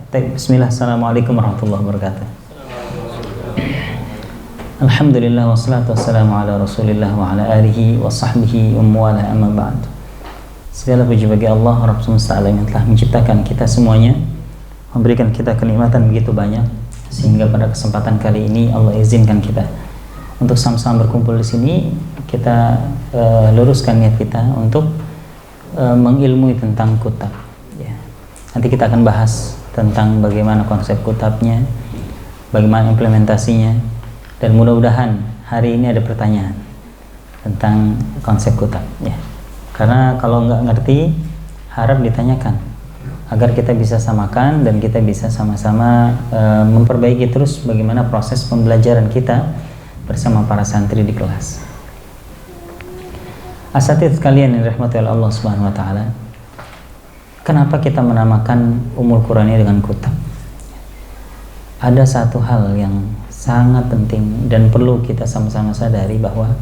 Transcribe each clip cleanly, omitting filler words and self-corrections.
Bismillah, assalamualaikum warahmatullahi wabarakatuh. Alhamdulillah wassalatu wassalamu ala rasulillah wa ala alihi wa sahbihi wa muwala amma ba'd. Segala puji bagi Allah Rabb semesta alam yang telah menciptakan kita semuanya, memberikan kita kenikmatan begitu banyak, sehingga pada kesempatan kali ini Allah izinkan kita untuk sama-sama berkumpul di sini. Kita luruskan niat kita untuk mengilmui tentang kutab. Ya. Nanti kita akan bahas tentang bagaimana konsep kutabnya, bagaimana implementasinya, dan mudah-mudahan hari ini ada pertanyaan tentang konsep kutab. Ya. Karena kalau nggak ngerti, harap ditanyakan agar kita bisa samakan dan kita bisa sama-sama memperbaiki terus bagaimana proses pembelajaran kita bersama para santri di kelas. Asatidz sekalian yang dirahmati oleh Allah Subhanahu wa taala, kenapa kita menamakan Ummul Qur'an ini dengan kutab? Ada satu hal yang sangat penting dan perlu kita sama-sama sadari, bahwa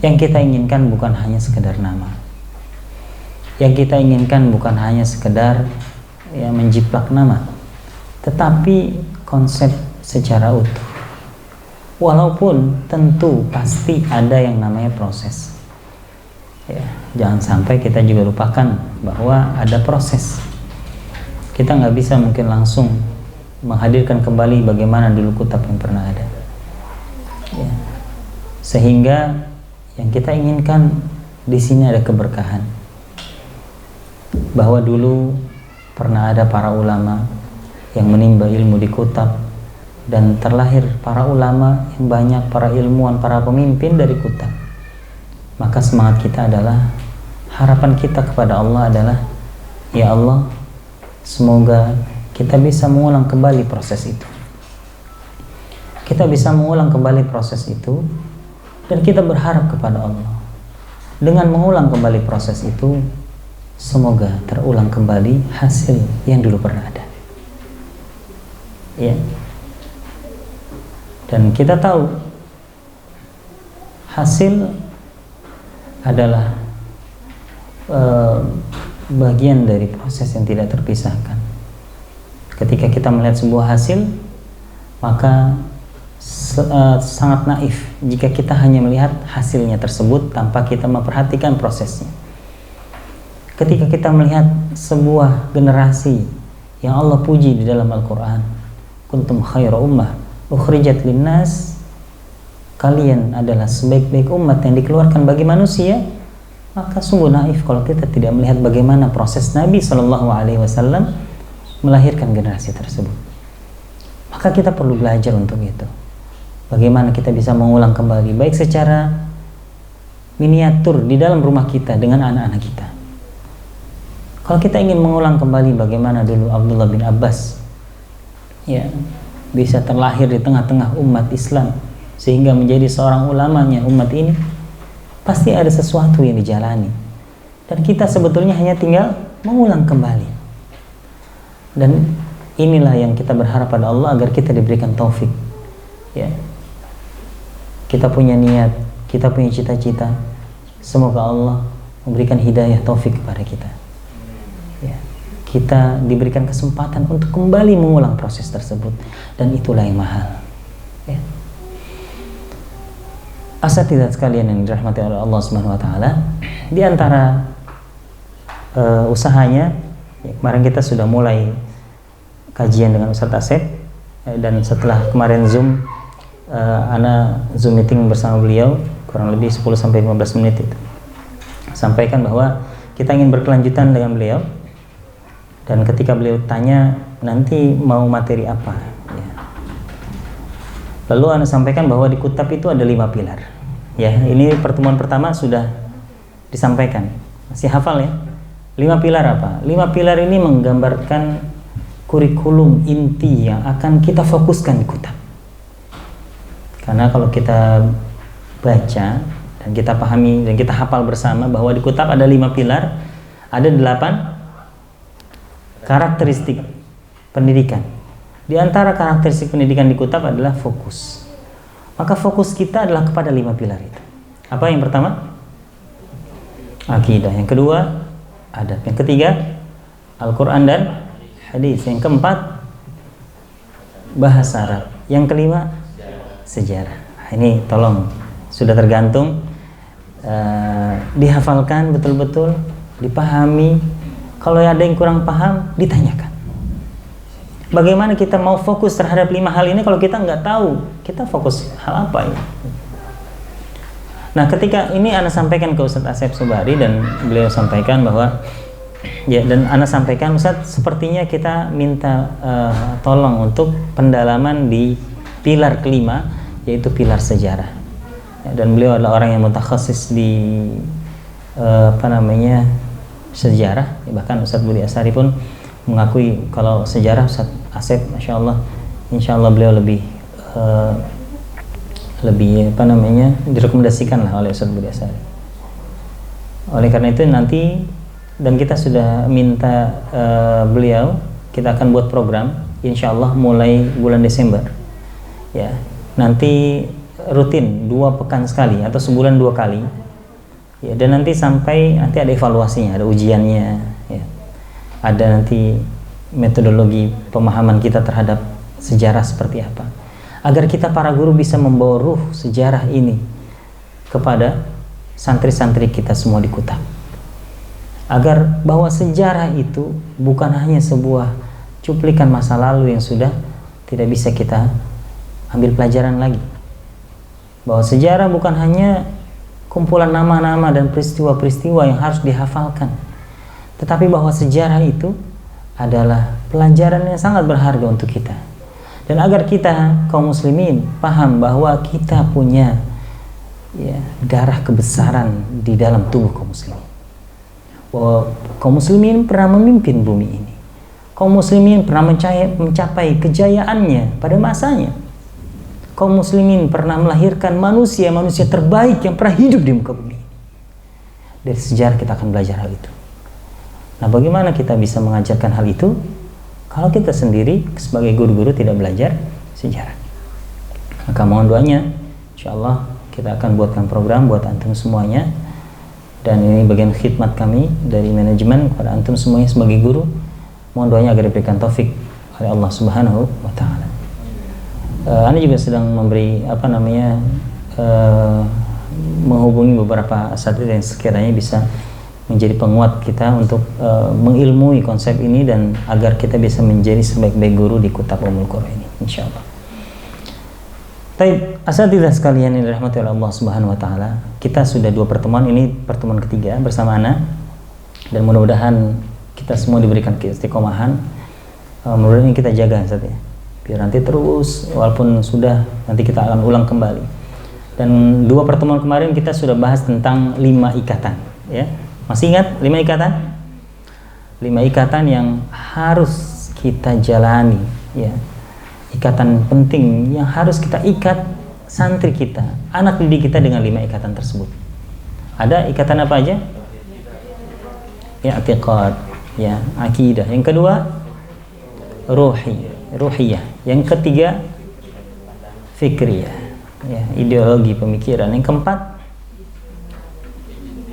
yang kita inginkan bukan hanya sekedar nama. Yang kita inginkan bukan hanya sekedar menjiplak nama, tetapi konsep secara utuh. Walaupun tentu pasti ada yang namanya proses. Ya, jangan sampai kita juga lupakan bahwa ada proses. Kita nggak bisa mungkin langsung menghadirkan kembali bagaimana dulu kutab yang pernah ada. Ya. Sehingga yang kita inginkan di sini ada keberkahan. Bahwa dulu pernah ada para ulama yang menimba ilmu di kutab, dan terlahir para ulama yang banyak, para ilmuwan, para pemimpin dari kutab. Maka semangat kita adalah, harapan kita kepada Allah adalah, ya Allah, semoga kita bisa mengulang kembali proses itu. Kita bisa mengulang kembali proses itu, dan kita berharap kepada Allah, dengan mengulang kembali proses itu, semoga terulang kembali hasil yang dulu pernah ada. Ya. Dan kita tahu hasil adalah bagian dari proses yang tidak terpisahkan. Ketika kita melihat sebuah hasil, maka sangat naif jika kita hanya melihat hasilnya tersebut tanpa kita memperhatikan prosesnya. Ketika kita melihat sebuah generasi yang Allah puji di dalam Al-Quran, kuntum khaira ummah ukhrijat linnas, kalian adalah sebaik-baik umat yang dikeluarkan bagi manusia, maka sungguh naif kalau kita tidak melihat bagaimana proses Nabi SAW melahirkan generasi tersebut. Maka kita perlu belajar untuk itu. Bagaimana kita bisa mengulang kembali, baik secara miniatur di dalam rumah kita dengan anak-anak kita. Kalau kita ingin mengulang kembali bagaimana dulu Abdullah bin Abbas ya bisa terlahir di tengah-tengah umat Islam sehingga menjadi seorang ulamanya umat ini, pasti ada sesuatu yang dijalani, dan kita sebetulnya hanya tinggal mengulang kembali. Dan inilah yang kita berharap pada Allah agar kita diberikan taufik. Ya, kita punya niat, kita punya cita-cita, semoga Allah memberikan hidayah taufik kepada kita. Ya, kita diberikan kesempatan untuk kembali mengulang proses tersebut, dan itulah yang mahal. Ya. Asatidz sekalian yang dirahmati oleh Allah Subhanahu wa taala, di antara usahanya ya, kemarin kita sudah mulai kajian dengan Ustadz Asep, dan setelah kemarin Zoom meeting bersama beliau kurang lebih 10-15 menit itu, sampaikan bahwa kita ingin berkelanjutan dengan beliau, dan ketika beliau tanya nanti mau materi apa ya. Lalu Anda sampaikan bahwa di kutab itu ada 5 pilar. Ya, ini pertemuan pertama sudah disampaikan. Masih hafal ya? 5 pilar apa? 5 pilar ini menggambarkan kurikulum inti yang akan kita fokuskan di kutab. Karena kalau kita baca dan kita pahami dan kita hafal bersama bahwa di kutab ada 5 pilar, ada 8 karakteristik pendidikan. Di antara karakteristik pendidikan di kutab adalah fokus. Maka fokus kita adalah kepada 5 pilar itu. Apa yang pertama? Akidah. Yang kedua, adab. Yang ketiga, Al-Quran dan hadis. Yang keempat, bahasa Arab. Yang kelima, sejarah. Nah, ini tolong sudah tergantung, dihafalkan betul-betul, dipahami. Kalau ada yang kurang paham, ditanyakan. Bagaimana kita mau fokus terhadap 5 hal ini kalau kita nggak tahu kita fokus hal apa ya? Nah, ketika ini Ana sampaikan ke Ustadz Asep Subari dan beliau sampaikan bahwa ya, dan Ana sampaikan Ustadz, sepertinya kita minta tolong untuk pendalaman di pilar kelima, yaitu pilar sejarah. Ya, dan beliau adalah orang yang mutakhasis di sejarah. Ya, bahkan Ustadz Budi Asari pun mengakui kalau sejarah Ustadz Asep, insya Allah beliau lebih direkomendasikan lah oleh Ustadz Budi Asari. Oleh karena itu nanti, dan kita sudah minta beliau, kita akan buat program insya Allah mulai bulan Desember ya, nanti rutin 2 pekan sekali atau sebulan 2 kali ya, dan nanti sampai nanti ada evaluasinya, ada ujiannya ya, ada nanti metodologi pemahaman kita terhadap sejarah seperti apa, agar kita para guru bisa membawa ruh sejarah ini kepada santri-santri kita semua di Kuta, agar bahwa sejarah itu bukan hanya sebuah cuplikan masa lalu yang sudah tidak bisa kita ambil pelajaran lagi, bahwa sejarah bukan hanya kumpulan nama-nama dan peristiwa-peristiwa yang harus dihafalkan, tetapi bahwa sejarah itu adalah pelajaran yang sangat berharga untuk kita. Dan agar kita kaum muslimin paham bahwa kita punya ya, darah kebesaran di dalam tubuh kaum muslimin, bahwa kaum muslimin pernah memimpin bumi ini, kaum muslimin pernah mencapai kejayaannya pada masanya, kaum muslimin pernah melahirkan manusia-manusia terbaik yang pernah hidup di muka bumi. Dari sejarah kita akan belajar hal itu. Nah, bagaimana kita bisa mengajarkan hal itu kalau kita sendiri sebagai guru-guru tidak belajar sejarah? Maka mohon doanya, insya Allah kita akan buatkan program buat antum semuanya, dan ini bagian khidmat kami dari manajemen kepada antum semuanya sebagai guru. Mohon doanya agar diberikan taufik oleh Allah Subhanahu wa Ta'ala. Anda juga sedang memberi menghubungi beberapa asatidz yang sekiranya bisa menjadi penguat kita untuk mengilmui konsep ini, dan agar kita bisa menjadi sebaik-baik guru di Kutab Ummul Qura ini, insyaallah. Baik, asatidz sekalian yang dirahmati oleh Allah Subhanahu wa Ta'ala, kita sudah 2 pertemuan, ini pertemuan ketiga bersama Ana, dan mudah-mudahan kita semua diberikan keistiqomahan. Mudah-mudahan ini kita jaga Ustaz ya, biar nanti terus, walaupun sudah, nanti kita akan ulang kembali. Dan 2 pertemuan kemarin kita sudah bahas tentang 5 ikatan ya. Masih ingat 5 ikatan? 5 ikatan yang harus kita jalani ya. Ikatan penting yang harus kita ikat santri kita, anak didik kita dengan 5 ikatan tersebut. Ada ikatan apa aja? I'tiqad ya, akidah. Yang kedua, ruhiyah. Yang ketiga, fikriyah ya, ideologi pemikiran. Yang keempat,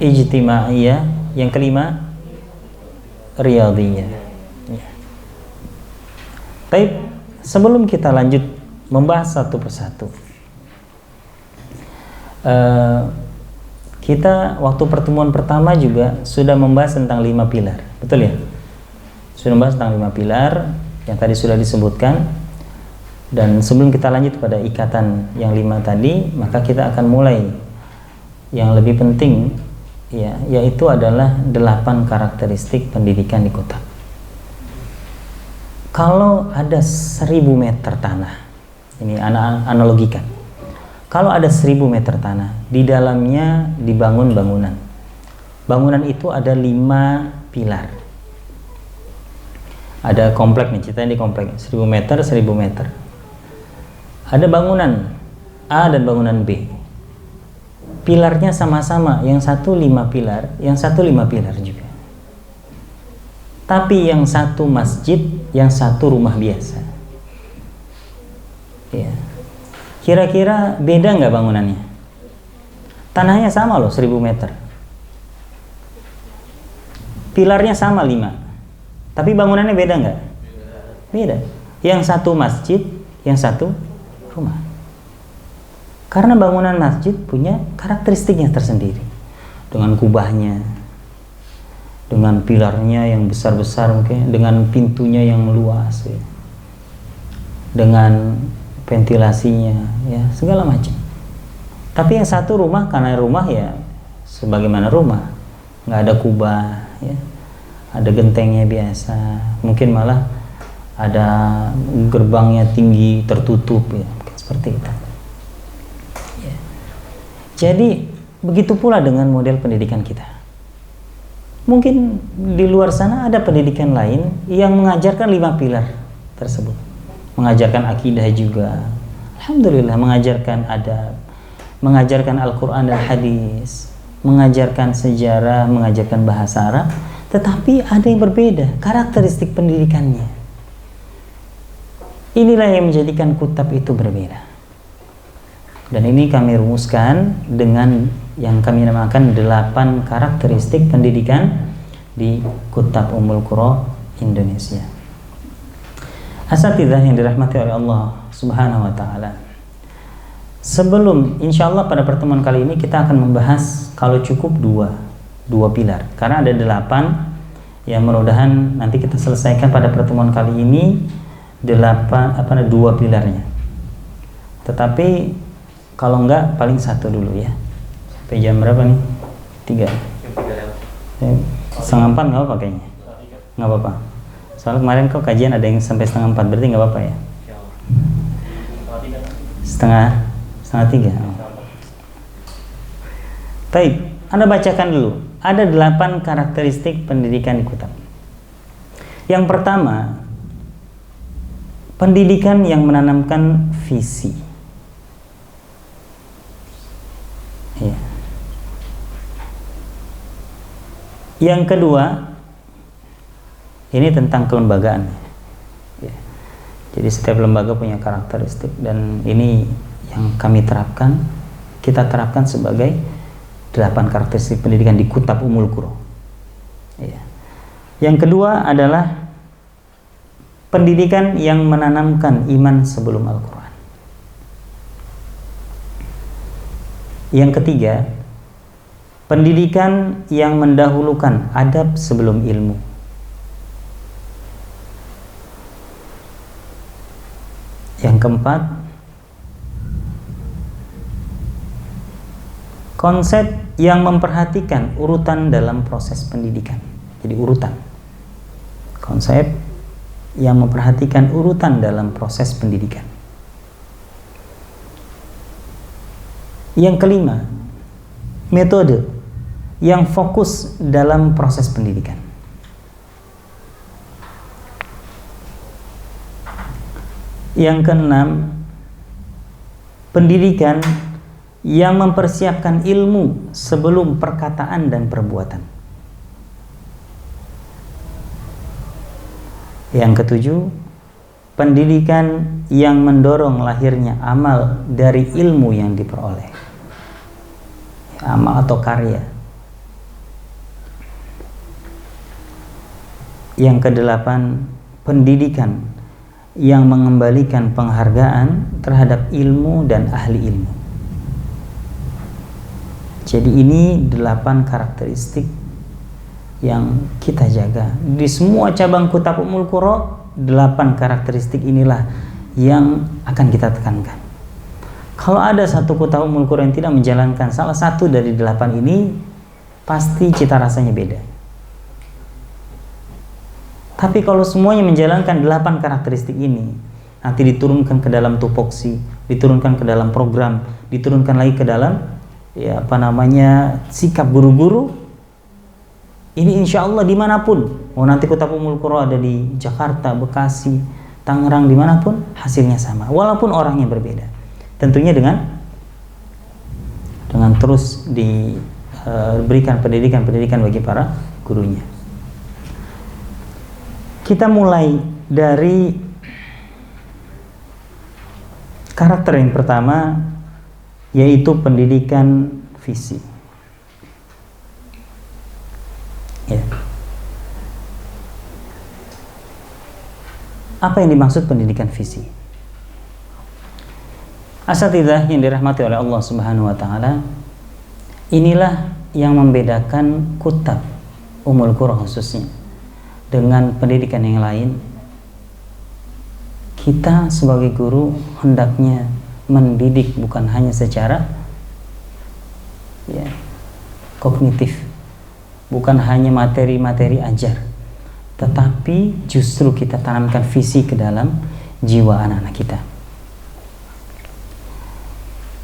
ijtimaiyah. Yang kelima, riyadhiyah ya. Baik, sebelum kita lanjut membahas satu persatu, kita waktu pertemuan pertama juga sudah membahas tentang 5 pilar, betul ya? Sudah membahas tentang 5 pilar yang tadi sudah disebutkan. Dan sebelum kita lanjut pada ikatan yang 5 tadi, maka kita akan mulai yang lebih penting ya, yaitu adalah 8 karakteristik pendidikan di kota. Kalau ada 1000 meter tanah, ini analogikan, kalau ada 1000 meter tanah, di dalamnya dibangun bangunan. Bangunan itu ada 5 pilar. Ada komplek nih, ceritanya di komplek 1000 meter, 1000 meter. Ada bangunan A dan bangunan B. Pilarnya sama-sama, yang satu 5 pilar, yang satu 5 pilar juga. Tapi yang satu masjid, yang satu rumah biasa. Ya. Kira-kira beda nggak bangunannya? Tanahnya sama loh, 1000 meter. Pilarnya sama 5. Tapi bangunannya beda nggak? Beda. Yang satu masjid, yang satu rumah. Karena bangunan masjid punya karakteristiknya tersendiri, dengan kubahnya, dengan pilarnya yang besar-besar mungkin, dengan pintunya yang luas, ya, dengan ventilasinya, ya segala macam. Tapi yang satu rumah, karena rumah ya sebagaimana rumah, nggak ada kubah, ya, ada gentengnya biasa, mungkin malah ada gerbangnya tinggi tertutup, ya mungkin seperti itu. Ya. Jadi begitu pula dengan model pendidikan kita. Mungkin di luar sana ada pendidikan lain yang mengajarkan 5 pilar tersebut, mengajarkan akidah juga, alhamdulillah, mengajarkan adab, mengajarkan Al-Quran dan hadis, mengajarkan sejarah, mengajarkan bahasa Arab, tetapi ada yang berbeda karakteristik pendidikannya. Inilah yang menjadikan kutab itu berbeda. Dan ini kami rumuskan dengan yang kami namakan 8 karakteristik pendidikan di Kutab Ummul Qura Indonesia. Asatidzah yang dirahmati oleh Allah Subhanahu wa taala. Sebelum insyaallah pada pertemuan kali ini kita akan membahas kalau cukup dua pilar. Karena ada 8 yang mudah-mudahan nanti kita selesaikan pada pertemuan kali ini, 2 pilarnya. Tetapi kalau enggak paling 1 dulu ya. Sampai jam berapa nih? 3. 3:30 nggak apa kayaknya? Nggak apa-apa. Soalnya kemarin kok kajian ada yang sampai 3:30, berarti nggak apa-apa ya? Setengah 3. Baik, Anda bacakan dulu. Ada 8 karakteristik pendidikan di Kutab. Yang pertama, pendidikan yang menanamkan visi. Ya. Yang kedua, ini tentang kelembagaan. Ya. Jadi setiap lembaga punya karakteristik, dan ini yang kami terapkan, kita terapkan sebagai 8 karakteristik pendidikan di Kutab Ummul Qura. Ya. Yang kedua adalah pendidikan yang menanamkan iman sebelum Al-Quran. Yang ketiga, pendidikan yang mendahulukan adab sebelum ilmu. Yang keempat, konsep yang memperhatikan urutan dalam proses pendidikan. Jadi urutan. Konsep yang memperhatikan urutan dalam proses pendidikan. Yang kelima, metode yang fokus dalam proses pendidikan. Yang keenam, pendidikan yang mempersiapkan ilmu sebelum perkataan dan perbuatan. Yang ketujuh, pendidikan yang mendorong lahirnya amal dari ilmu yang diperoleh, amal atau karya. Yang kedelapan, pendidikan yang mengembalikan penghargaan terhadap ilmu dan ahli ilmu. Jadi ini 8 karakteristik yang kita jaga di semua cabang Kutab Ummul Qura. 8 karakteristik inilah yang akan kita tekankan. Kalau ada satu Kutab Ummul Qura yang tidak menjalankan salah satu dari 8 ini, pasti cita rasanya beda. Tapi kalau semuanya menjalankan 8 karakteristik ini, nanti diturunkan ke dalam tupoksi, diturunkan ke dalam program, diturunkan lagi ke dalam sikap guru-guru. Ini insya Allah dimanapun, mau nanti Kutab Ummul Qura ada di Jakarta, Bekasi, Tangerang, dimanapun hasilnya sama, walaupun orangnya berbeda. Tentunya dengan terus diberikan pendidikan bagi para gurunya. Kita mulai dari karakter yang pertama, yaitu pendidikan visi. Ya. Apa yang dimaksud pendidikan visi? Asatidzah yang dirahmati oleh Allah Subhanahu wa taala, inilah yang membedakan kutab Ummul Qura khususnya dengan pendidikan yang lain. Kita sebagai guru hendaknya mendidik bukan hanya secara kognitif, bukan hanya materi-materi ajar, tetapi justru kita tanamkan visi ke dalam jiwa anak-anak kita.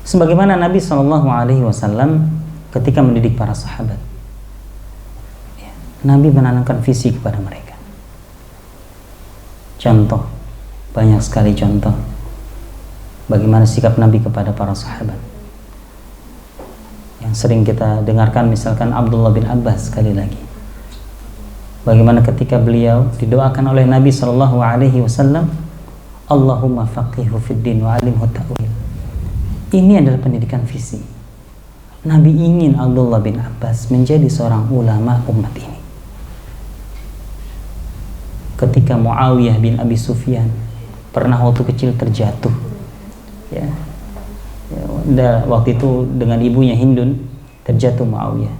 Sebagaimana Nabi SAW ketika mendidik para sahabat, Nabi menanamkan visi kepada mereka. Contoh, banyak sekali contoh bagaimana sikap Nabi kepada para sahabat. Yang sering kita dengarkan misalkan Abdullah bin Abbas sekali lagi. Bagaimana ketika beliau didoakan oleh Nabi SAW, Allahumma faqihhu fid din wa alimhu ta'wil. Ini adalah pendidikan visi. Nabi ingin Abdullah bin Abbas menjadi seorang ulama umat ini. Ketika Muawiyah bin Abi Sufyan pernah waktu kecil terjatuh, waktu itu dengan ibunya Hindun terjatuh Muawiyah.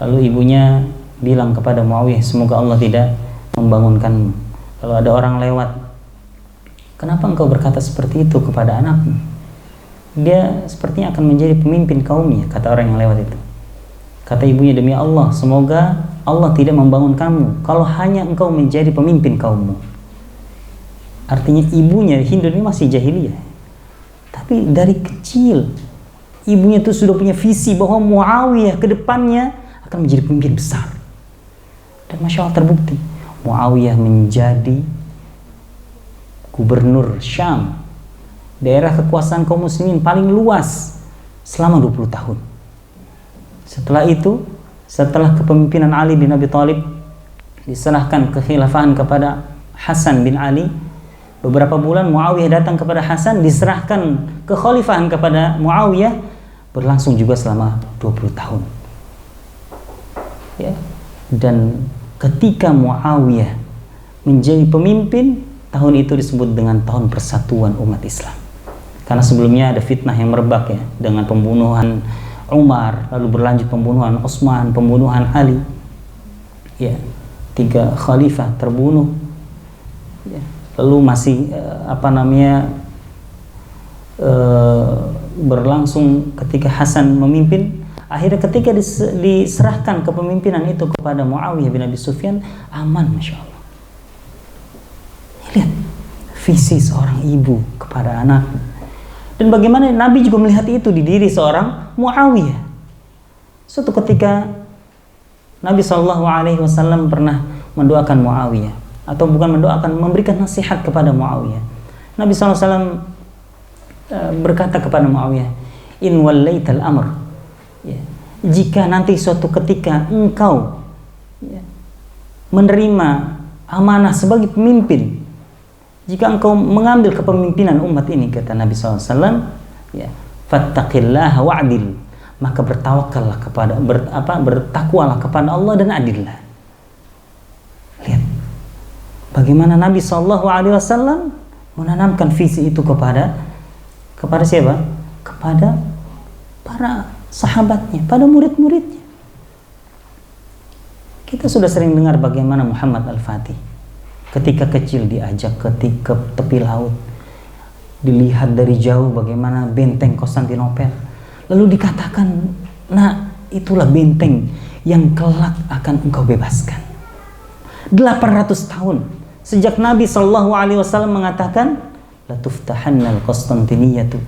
Lalu ibunya bilang kepada Muawiyah, semoga Allah tidak membangunkanmu. Kalau ada orang lewat, kenapa engkau berkata seperti itu kepada anakmu? Dia sepertinya akan menjadi pemimpin kaumnya, kata orang yang lewat itu. Kata ibunya, demi Allah, semoga Allah tidak membangunkanmu kalau hanya engkau menjadi pemimpin kaummu. Artinya ibunya Hindun ini masih jahiliyah, tapi dari kecil ibunya itu sudah punya visi bahwa Muawiyah ke depannya akan menjadi pemimpin besar. Dan Masya Allah terbukti, Muawiyah menjadi gubernur Syam, daerah kekuasaan kaum muslimin paling luas selama 20 tahun. Setelah itu, setelah kepemimpinan Ali bin Abi Thalib diserahkan kekhilafahan kepada Hasan bin Ali, beberapa bulan Muawiyah datang kepada Hasan, diserahkan kekhalifahan kepada Muawiyah, berlangsung juga selama 20 tahun. Dan ketika Muawiyah menjadi pemimpin, tahun itu disebut dengan tahun persatuan umat Islam. Karena sebelumnya ada fitnah yang merebak dengan pembunuhan Umar, lalu berlanjut pembunuhan Utsman, pembunuhan Ali. 3 khalifah terbunuh. Lalu masih berlangsung ketika Hasan memimpin. Akhirnya ketika diserahkan kepemimpinan itu kepada Muawiyah bin Abi Sufyan, aman, Masya Allah. Lihat visi seorang ibu kepada anak. Dan bagaimana Nabi juga melihat itu di diri seorang Muawiyah. Suatu ketika Nabi SAW pernah mendoakan Muawiyah, atau bukan mendoakan, memberikan nasihat kepada Muawiyah. Nabi SAW berkata kepada Muawiyah, in wallaital amr, jika nanti suatu ketika engkau menerima amanah sebagai pemimpin, jika engkau mengambil kepemimpinan umat ini, kata Nabi SAW, fattaqillaha wa'dil, maka bertawakallah kepada bertakwalah kepada Allah dan adillah. Lihat bagaimana Nabi SAW menanamkan visi itu kepada siapa? Kepada para sahabatnya, pada murid-muridnya. Kita sudah sering dengar bagaimana Muhammad Al-Fatih ketika kecil diajak ke tepi laut, dilihat dari jauh bagaimana benteng Konstantinopel, lalu dikatakan, nah itulah benteng yang kelak akan engkau bebaskan. 800 tahun sejak Nabi SAW mengatakan, la tuftahanna al-Konstantiniyatu,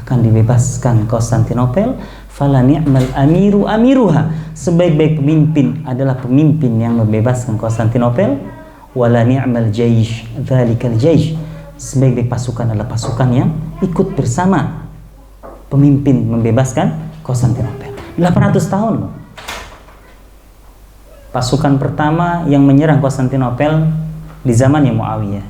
akan dibebaskan Konstantinopel, fala ni'mal amiru amiruha, sebaik-baik pemimpin adalah pemimpin yang membebaskan Konstantinopel, wala ni'mal jaish dzalikal jaish, sebaik-baik pasukan adalah pasukan yang ikut bersama pemimpin membebaskan Konstantinopel. 800 tahun loh. Pasukan pertama yang menyerang Konstantinopel di zamannya Muawiyah.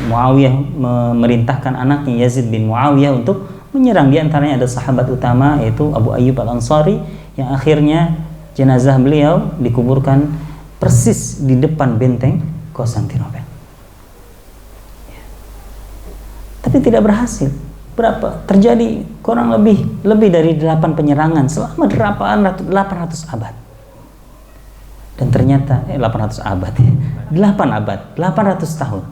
Muawiyah memerintahkan anaknya Yazid bin Muawiyah untuk menyerang. Di antaranya ada sahabat utama yaitu Abu Ayyub Al-Ansari, yang akhirnya jenazah beliau dikuburkan persis di depan benteng Konstantinopel. Tapi tidak berhasil. berapa? Terjadi kurang lebih dari 8 penyerangan selama 800 abad. Dan ternyata 800 abad ya. 8 abad, 800 tahun.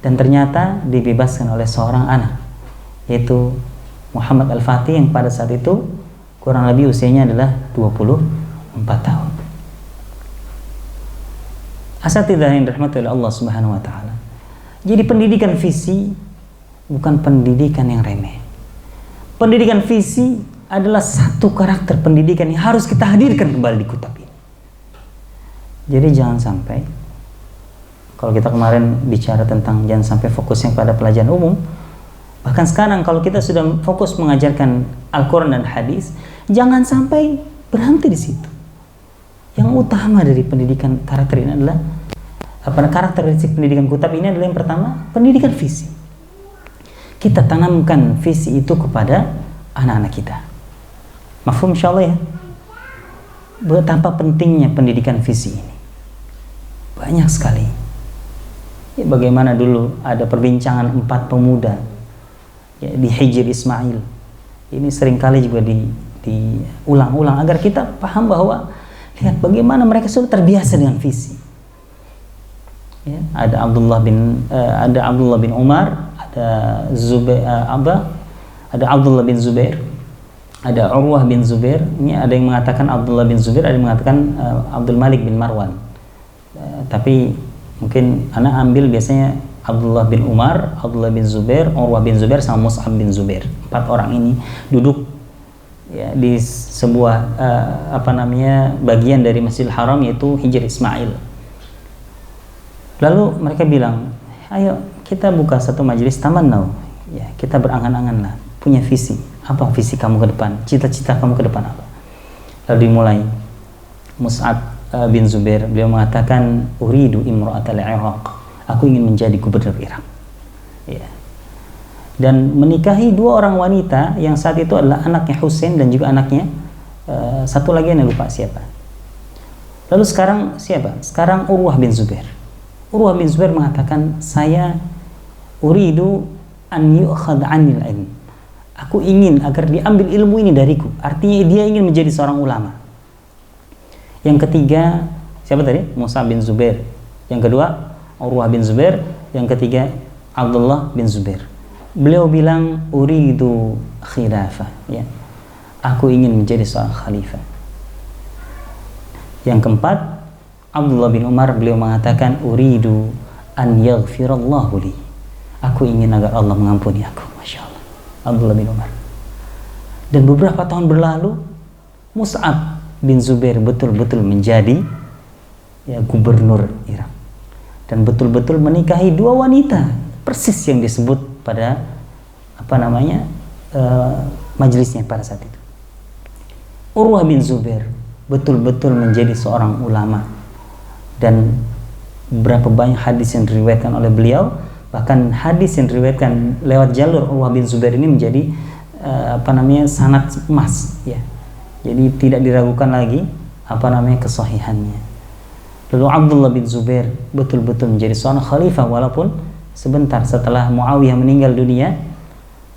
Dan ternyata dibebaskan oleh seorang anak, yaitu Muhammad Al-Fatih, yang pada saat itu kurang lebih usianya adalah 24 tahun. Asatidzah yang dirahmati oleh Allah Subhanahu wa taala. Jadi pendidikan visi bukan pendidikan yang remeh. Pendidikan visi adalah satu karakter pendidikan yang harus kita hadirkan kembali di kitab ini. Jadi jangan sampai, kalau kita kemarin bicara tentang jangan sampai fokusnya pada pelajaran umum, bahkan sekarang kalau kita sudah fokus mengajarkan Al-Quran dan hadis, jangan sampai berhenti di situ. Yang utama dari pendidikan karakter ini adalah karakteristik pendidikan kitab ini adalah yang pertama, pendidikan visi. Kita tanamkan visi itu kepada anak-anak kita. Mafhum insyaallah ya. Betapa pentingnya pendidikan visi ini. Banyak sekali. Ya, bagaimana dulu ada perbincangan 4 pemuda ya, di Hijr Ismail. Ini seringkali juga diulang-ulang agar kita paham bahwa lihat bagaimana mereka sudah terbiasa dengan visi. Ya, ada Abdullah bin Umar, ada Abdullah bin Zubair, ada Urwah bin Zubair. Ini ada yang mengatakan Abdullah bin Zubair, ada yang mengatakan Abdul Malik bin Marwan. Tapi mungkin anak ambil biasanya Abdullah bin Umar, Abdullah bin Zubair, Urwah bin Zubair sama Mus'ab bin Zubair. 4 orang ini duduk ya, di sebuah bagian dari Masjidil Haram, yaitu Hijr Ismail. Lalu mereka bilang, ayo kita buka satu majelis tamannau ya, kita berangan-angan lah, punya visi. Apa visi kamu ke depan? Cita-cita kamu ke depan apa? Lalu dimulai. Mus'ab bin Zubair, beliau mengatakan, uridu imra'atal Iraq, aku ingin menjadi gubernur Irak ya. Dan menikahi 2 orang wanita yang saat itu adalah anaknya Husain dan juga anaknya satu lagi yang lupa siapa. Lalu sekarang siapa? Sekarang Urwah bin Zubair. Urwah bin Zubair mengatakan, saya uridu an yu'khad 'anil ilm, aku ingin agar diambil ilmu ini dariku. Artinya dia ingin menjadi seorang ulama. Yang ketiga siapa tadi? Mus'ab bin Zubair. Yang kedua Urwah bin Zubair. Yang ketiga Abdullah bin Zubair. Beliau bilang uridu khilafah ya, aku ingin menjadi seorang khalifah. Yang keempat Abdullah bin Umar, beliau mengatakan uridu an yaghfirallahu li, aku ingin agar Allah mengampuni aku. Masya Allah, Abdullah bin Umar. Dan beberapa tahun berlalu, Mus'ab bin Zubair betul-betul menjadi ya, gubernur Irak, dan betul-betul menikahi 2 wanita, persis yang disebut pada majelisnya pada saat itu. Urwah bin Zubair betul-betul menjadi seorang ulama, dan berapa banyak hadis yang diriwayatkan oleh beliau, bahkan hadis yang diriwayatkan lewat jalur Urwah bin Zubair ini menjadi sanad emas ya. Jadi tidak diragukan lagi kesahihannya. Lalu Abdullah bin Zubair betul-betul menjadi seorang khalifah, walaupun sebentar setelah Muawiyah meninggal dunia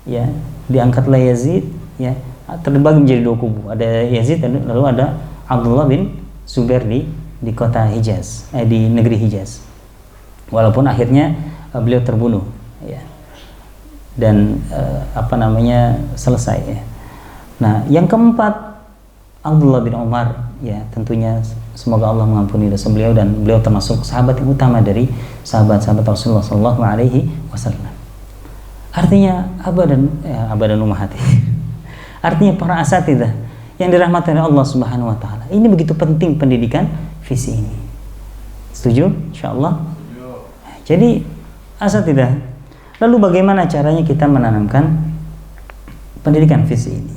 ya, diangkatlah Yazid ya, terbagi menjadi 2 kubu. Ada Yazid lalu ada Abdullah bin Zubair di kota Hijaz, di negeri Hijaz. Walaupun akhirnya beliau terbunuh ya. Dan selesai ya. Nah, yang keempat Abdullah bin Umar ya, tentunya semoga Allah mengampuni dosa beliau, dan beliau termasuk sahabat yang utama dari sahabat-sahabat Rasulullah sallallahu alaihi wasallam. Artinya abad dan ummahat. Artinya para asatidzah yang dirahmati oleh Allah Subhanahu wa taala. Ini begitu penting pendidikan visi ini. Setuju? Insyaallah. Jadi asatidzah, lalu bagaimana caranya kita menanamkan pendidikan visi ini?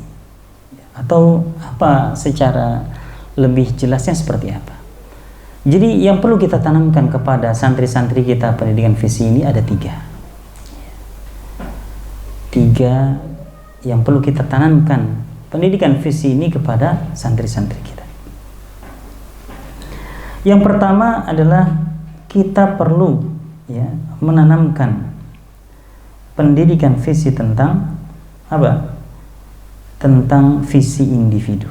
Atau apa secara lebih jelasnya seperti apa? Jadi yang perlu kita tanamkan kepada santri-santri kita pendidikan visi ini ada 3 yang perlu kita tanamkan pendidikan visi ini kepada santri-santri kita. Yang pertama adalah kita perlu ya menanamkan pendidikan visi tentang apa? Tentang visi individu.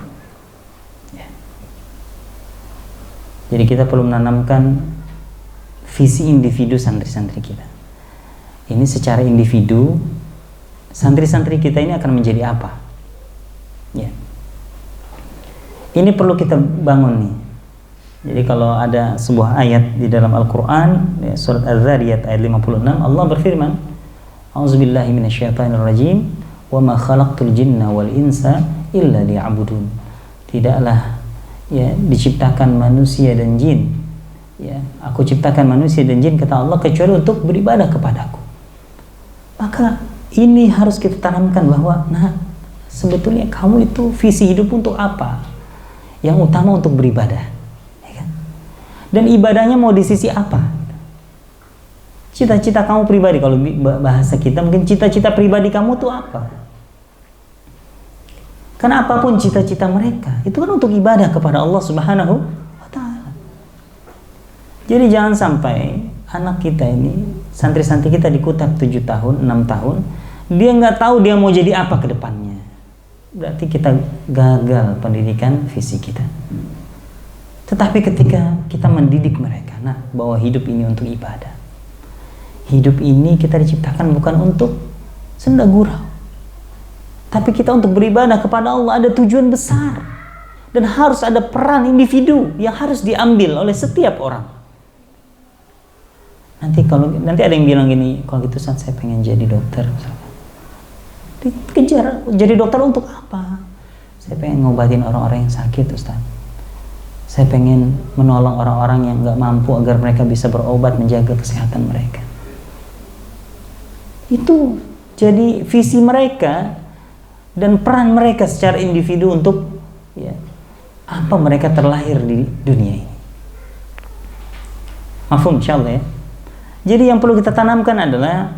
Ya. Jadi kita perlu menanamkan visi individu santri-santri kita. Ini secara individu, santri-santri kita ini akan menjadi apa? Ya. Ini perlu kita bangun nih. Jadi kalau ada sebuah ayat di dalam Al-Quran, ya, surat Az-Zariyat ayat 56, Allah berfirman, A'udzubillahi minasyaitonirrajim, wa ma khalaqtul jinna wal insa illa liya'budun. Tidaklah ya diciptakan manusia dan jin. Ya, aku ciptakan manusia dan jin, kata Allah, kecuali untuk beribadah kepadaku. Maka ini harus kita tanamkan bahwa sebetulnya kamu itu visi hidup untuk apa? Yang utama untuk beribadah, ya kan? Dan ibadahnya mau di sisi apa? Cita-cita kamu pribadi, kalau bahasa kita mungkin cita-cita pribadi kamu tuh apa? Karena apapun cita-cita mereka itu kan untuk ibadah kepada Allah Subhanahu wa Ta'ala. Jadi jangan sampai anak kita ini, santri-santri kita dikutab 7 tahun, 6 tahun, dia nggak tahu dia mau jadi apa ke depannya. Berarti kita gagal pendidikan visi kita. Tetapi ketika kita mendidik mereka, bahwa hidup ini untuk ibadah. Hidup ini kita diciptakan bukan untuk senda gurau, tapi kita untuk beribadah kepada Allah. Ada tujuan besar dan harus ada peran individu yang harus diambil oleh setiap orang. Nanti ada yang bilang gini, kalau gitu Ustaz, saya pengen jadi dokter misalnya. Dikejar, jadi dokter untuk apa? Saya pengen ngobatin orang-orang yang sakit, Ustaz. Saya pengen menolong orang-orang yang nggak mampu agar mereka bisa berobat, menjaga kesehatan mereka. Itu jadi visi mereka dan peran mereka secara individu untuk ya, apa mereka terlahir di dunia ini. Mafhum insyaallah ya. Jadi yang perlu kita tanamkan adalah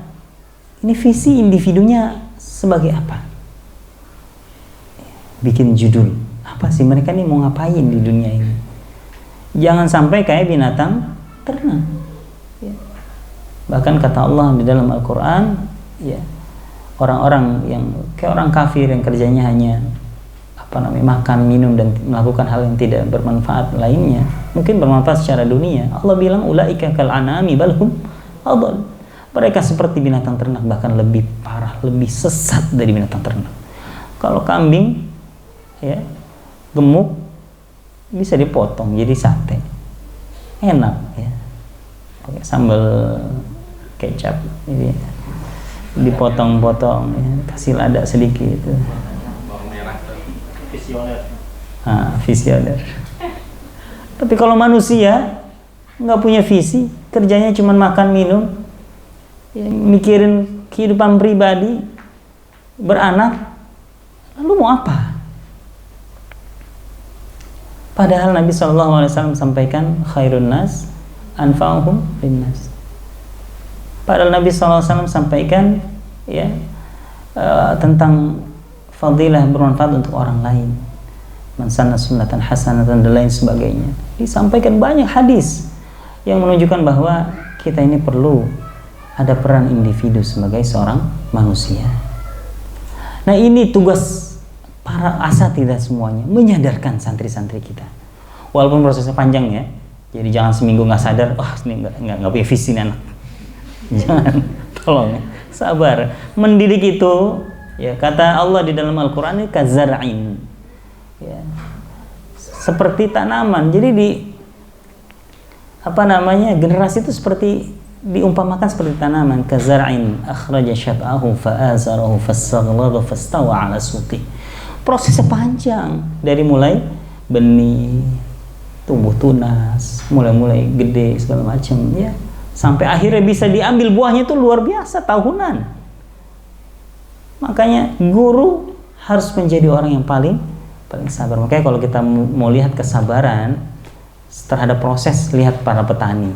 ini visi individunya sebagai apa? Bikin judul. Apa sih mereka ini mau ngapain di dunia ini? Jangan sampai kayak binatang ternak. Ya. Bahkan kata Allah di dalam Al-Quran, ya, orang-orang yang kayak orang kafir yang kerjanya hanya makan, minum dan melakukan hal yang tidak bermanfaat lainnya, mungkin bermanfaat secara dunia. Allah bilang ulaika kal anami balhum adall. Mereka seperti binatang ternak, bahkan lebih parah, lebih sesat dari binatang ternak. Kalau kambing ya gemuk bisa dipotong jadi sate, enak ya, pakai sambal kecap, jadi dipotong-potong ya, kasih lada sedikit. Visioner. Tapi kalau manusia nggak punya visi, kerjanya cuma makan minum, ya, mikirin kehidupan pribadi, beranak, lalu mau apa? Padahal Nabi SAW sampaikan khairun nas anfa'uhum linnas. Padahal Nabi SAW sampaikan ya tentang fadilah bermanfaat untuk orang lain, man sanna sunnatan hasanatan dan lain sebagainya. Disampaikan banyak hadis yang menunjukkan bahwa kita ini perlu ada peran individu sebagai seorang manusia. Nah, ini tugas para asatidzah semuanya, menyadarkan santri-santri kita. Walaupun prosesnya panjang ya. Jadi jangan seminggu nggak sadar, ini nggak punya visi nih anak. Jangan, tolong ya. Sabar. Mendidik itu ya, kata Allah di dalam Al-Quran ini kazar'in ya, seperti tanaman. Jadi generasi itu seperti diumpamakan seperti tanaman, kazar'in akhraja syat'ahu fa'azarahu fastaghlaba fastawa 'ala suqi. Prosesnya panjang, dari mulai benih, tumbuh tunas, mulai gede segala macam ya, sampai akhirnya bisa diambil buahnya itu luar biasa, tahunan. Makanya guru harus menjadi orang yang paling sabar. Makanya kalau kita mau lihat kesabaran terhadap proses, lihat para petani.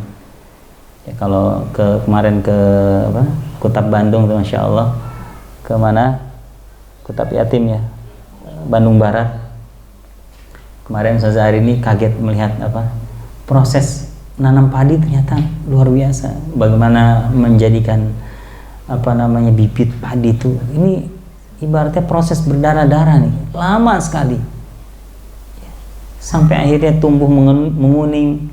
Ya, kalau kemarin ke Kutab Bandung tuh, Masya Allah, ke mana? Kutab Yatim ya, Bandung Barat. Kemarin Ustaz hari ini kaget melihat proses nanam padi, ternyata luar biasa. Bagaimana menjadikan bibit padi itu, ini ibaratnya proses berdarah-darah nih, lama sekali, sampai akhirnya tumbuh menguning,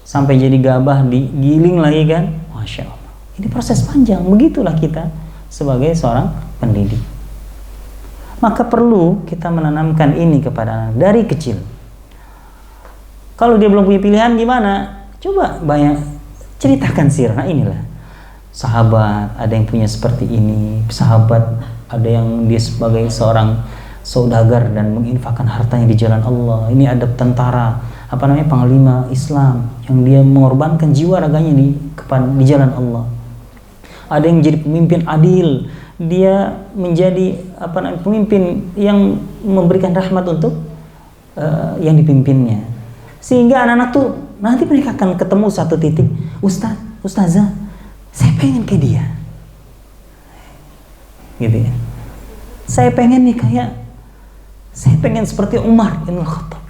sampai jadi gabah, digiling lagi kan, Masya Allah. Ini proses panjang. Begitulah kita sebagai seorang pendidik. Maka perlu kita menanamkan ini kepada anak dari kecil. Kalau dia belum punya pilihan gimana? Coba ceritakan sirah. Nah, inilah sahabat, ada yang punya seperti ini. Sahabat ada yang dia sebagai seorang saudagar dan menginfakkan hartanya di jalan Allah. Ini ada tentara, panglima Islam yang dia mengorbankan jiwa raganya di jalan Allah. Ada yang menjadi pemimpin adil, dia menjadi pemimpin yang memberikan rahmat untuk yang dipimpinnya. Sehingga anak-anak tuh nanti mereka akan ketemu satu titik, ustazah, saya pengen kayak dia, gitu ya. Saya pengen seperti Umar bin Khattab,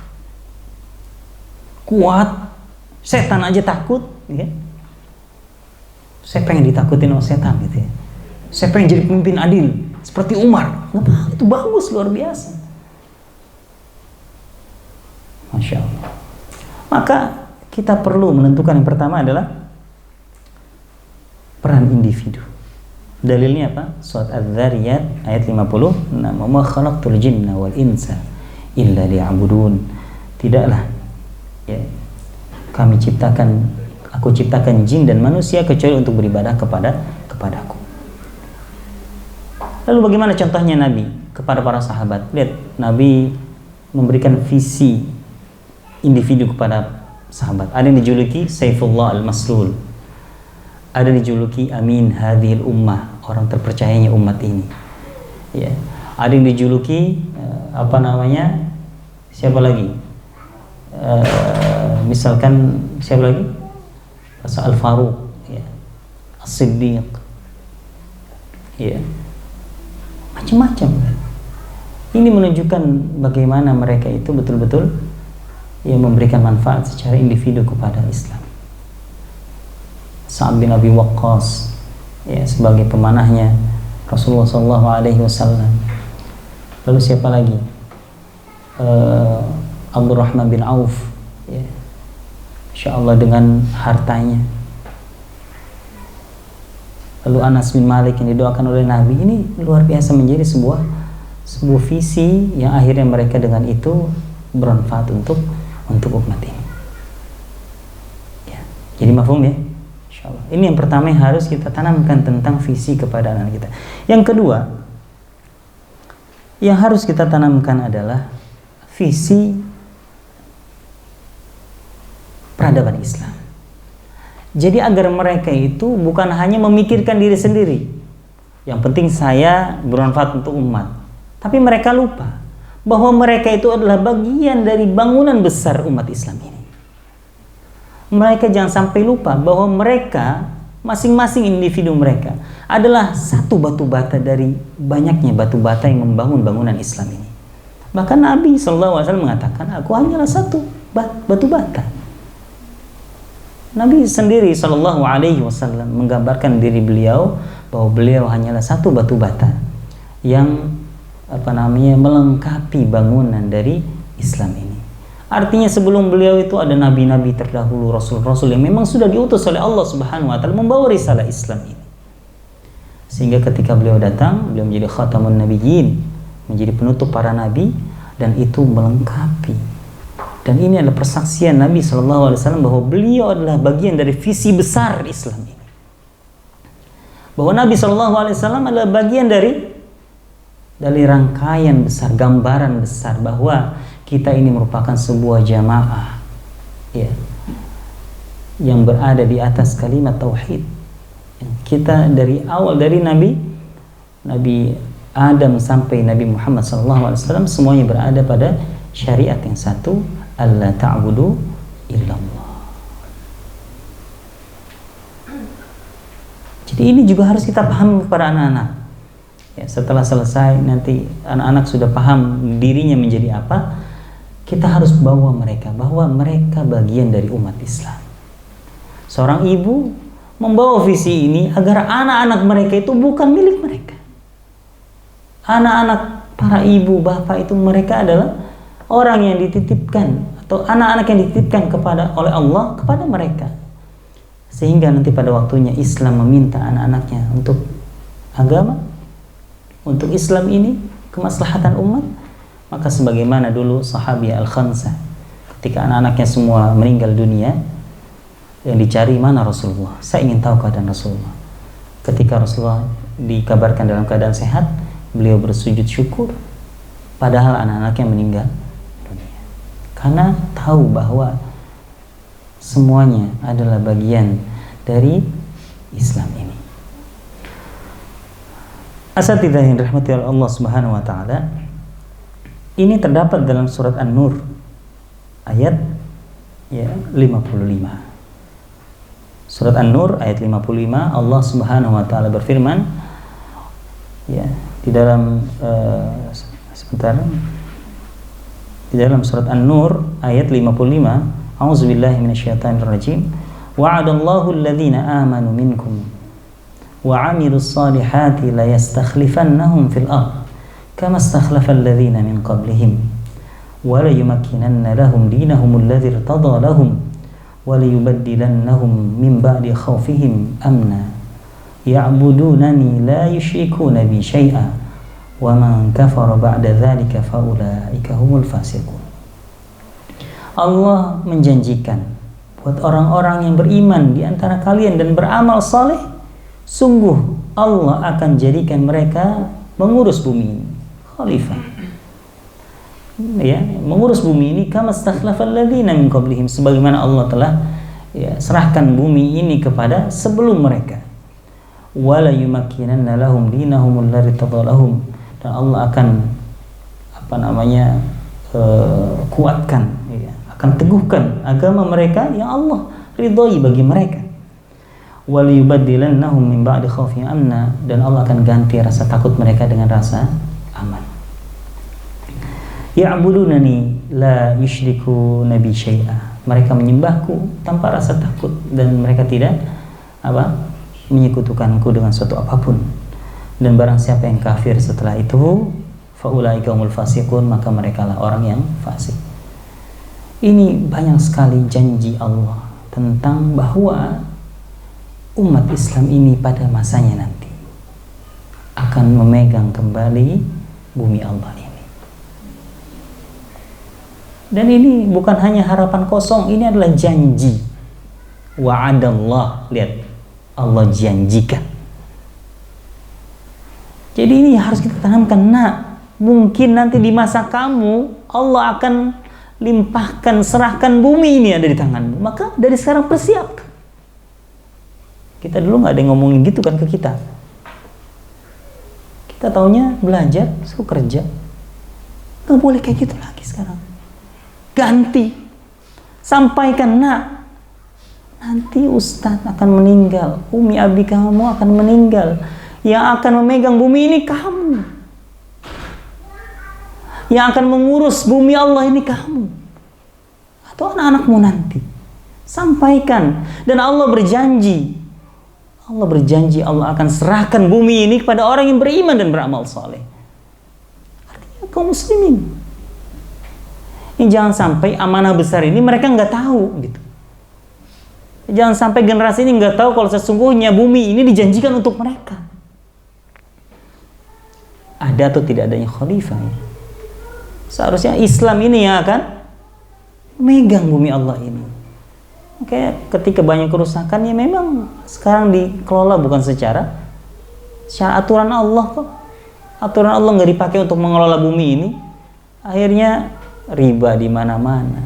kuat, setan aja takut, ya. Saya pengen ditakutin sama setan, gitu ya. Saya pengen jadi pemimpin adil seperti Umar. Itu bagus, luar biasa. Masya Allah. Maka kita perlu menentukan, yang pertama adalah peran individu. Dalilnya apa? Surat Az-Zariyat ayat 50. "Wa ma khalaqtul jinna wal insa illa liya'budun." Tidaklah aku ciptakan jin dan manusia kecuali untuk beribadah kepadaku. Lalu bagaimana contohnya Nabi kepada para sahabat? Lihat, Nabi memberikan visi individu kepada sahabat. Ada yang dijuluki Saifullah al-Maslul, ada yang dijuluki Amin hadhil ummah, orang terpercayanya umat ini, ya. Ada yang dijuluki siapa lagi, misalkan siapa lagi, Al-Faruq, ya, As-Siddiq, ya, macam-macam. Ini menunjukkan bagaimana mereka itu betul-betul memberikan manfaat secara individu kepada Islam. Sa'ad bin Abi Waqqas, ya, sebagai pemanahnya Rasulullah SAW. Lalu siapa lagi? Abdurrahman bin Auf, ya, insyaallah dengan hartanya. Lalu Anas bin Malik yang didoakan oleh Nabi. Ini luar biasa, menjadi sebuah visi yang akhirnya mereka dengan itu bermanfaat untuk umat ini, ya. Jadi mafhum, ya, insyaallah. Ini yang pertama yang harus kita tanamkan tentang visi kepada anak kita. Yang kedua yang harus kita tanamkan adalah visi peradaban Islam. Jadi agar mereka itu bukan hanya memikirkan diri sendiri, yang penting saya bermanfaat untuk umat, tapi mereka lupa bahwa mereka itu adalah bagian dari bangunan besar umat Islam ini. Mereka jangan sampai lupa bahwa mereka, masing-masing individu mereka adalah satu batu bata dari banyaknya batu bata yang membangun bangunan Islam ini. Bahkan Nabi SAW mengatakan, aku hanyalah satu batu bata. Nabi sendiri SAW menggambarkan diri beliau bahwa beliau hanyalah satu batu bata yang melengkapi bangunan dari Islam ini. Artinya sebelum beliau itu ada nabi-nabi terdahulu, rasul-rasul yang memang sudah diutus oleh Allah Subhanahu wa taala membawa risalah Islam ini. Sehingga ketika beliau datang, beliau menjadi khatamun nabiyyin, menjadi penutup para nabi, dan itu melengkapi. Dan ini adalah persaksian Nabi SAW bahwa beliau adalah bagian dari visi besar Islam ini. Bahwa Nabi SAW adalah bagian dari rangkaian besar, gambaran besar bahwa kita ini merupakan sebuah jamaah, ya, yang berada di atas kalimat tauhid. Kita dari awal, dari Nabi Adam sampai Nabi Muhammad SAW, semuanya berada pada syariat yang satu, alla ta'budu illallah. Jadi ini juga harus kita paham kepada anak-anak. Ya, setelah selesai nanti anak-anak sudah paham dirinya menjadi apa, kita harus bawa mereka bahwa mereka bagian dari umat Islam. Seorang ibu membawa visi ini agar anak-anak mereka itu bukan milik mereka. Anak-anak para ibu, bapak itu mereka adalah orang yang dititipkan atau anak-anak yang dititipkan oleh Allah kepada mereka. Sehingga nanti pada waktunya Islam meminta anak-anaknya untuk agama, untuk Islam ini, kemaslahatan umat, maka sebagaimana dulu sahabi Al-Khansah, ketika anak-anaknya semua meninggal dunia, yang dicari mana Rasulullah, saya ingin tahu keadaan Rasulullah. Ketika Rasulullah dikabarkan dalam keadaan sehat, beliau bersujud syukur, padahal anak-anaknya meninggal dunia, karena tahu bahwa semuanya adalah bagian dari Islam ini. Asatidzah yang dirahmati oleh Allah Subhanahu wa taala, ini terdapat dalam surat An-Nur ayat 55. Surat An-Nur ayat 55, Allah Subhanahu wa taala berfirman di dalam di dalam surat An-Nur ayat 55, A'udzubillahi minasyaitonirrajim. Wa'adallahu alladhina amanu minkum wa 'amilus solihati la yastakhlifannahum fil ardh kama istakhlafa alladhina min qablihim wa la yumakkinanna lahum dinahum alladhi irtada lahum wa la yubaddilannahum min ba'di khawfihim amna ya'budunani la yushrikuna bi syai'a wa man kafara ba'da dzalika fa ulaika humul fasiqun. Allah menjanjikan buat orang-orang yang beriman di antara kalian dan beramal saleh, sungguh Allah akan jadikan mereka mengurus bumi ini, khalifah. Mengurus bumi ini kama stakhlafal ladzina min qablihim, sebagaimana Allah telah serahkan bumi ini kepada sebelum mereka. Wala yumakkinanna lahum dinahum alladzi tadallahum, dan Allah akan kuatkan, akan teguhkan agama mereka yang Allah ridhoi bagi mereka. Wal yubaddilannahum min ba'di khaufihim amna, dan Allah akan ganti rasa takut mereka dengan rasa aman. Ya'budunani la yusyriku nabi syai'a, mereka menyembahku tanpa rasa takut dan mereka tidak menyekutukanku dengan suatu apapun. Dan barang siapa yang kafir setelah itu, faulaika humul fasiqun, maka merekalah orang yang fasik. Ini banyak sekali janji Allah tentang bahwa umat Islam ini pada masanya nanti akan memegang kembali bumi Allah ini. Dan ini bukan hanya harapan kosong, ini adalah janji. Wa'adallah, lihat, Allah janjikan. Jadi ini harus kita tanamkan, mungkin nanti di masa kamu Allah akan limpahkan, serahkan bumi ini ada di tanganmu, maka dari sekarang persiapkan. Kita dulu nggak ada yang ngomongin gitu kan ke kita. Kita taunya belajar, suruh kerja. Nggak boleh kayak gitu lagi sekarang. Ganti, sampaikan, nanti Ustadz akan meninggal, umi abi kamu akan meninggal, yang akan memegang bumi ini kamu. Yang akan mengurus bumi Allah ini kamu atau anak-anakmu nanti. Sampaikan. Dan Allah berjanji Allah akan serahkan bumi ini kepada orang yang beriman dan beramal saleh. Artinya kaum muslimin ini jangan sampai amanah besar ini mereka nggak tahu gitu. Jangan sampai generasi ini nggak tahu kalau sesungguhnya bumi ini dijanjikan untuk mereka. Ada atau tidak adanya khalifah ya? Seharusnya Islam ini yang akan megang bumi Allah ini. Kayak ketika banyak kerusakan, ya memang sekarang dikelola bukan secara aturan Allah kok. Aturan Allah nggak dipakai untuk mengelola bumi ini. Akhirnya riba di mana-mana.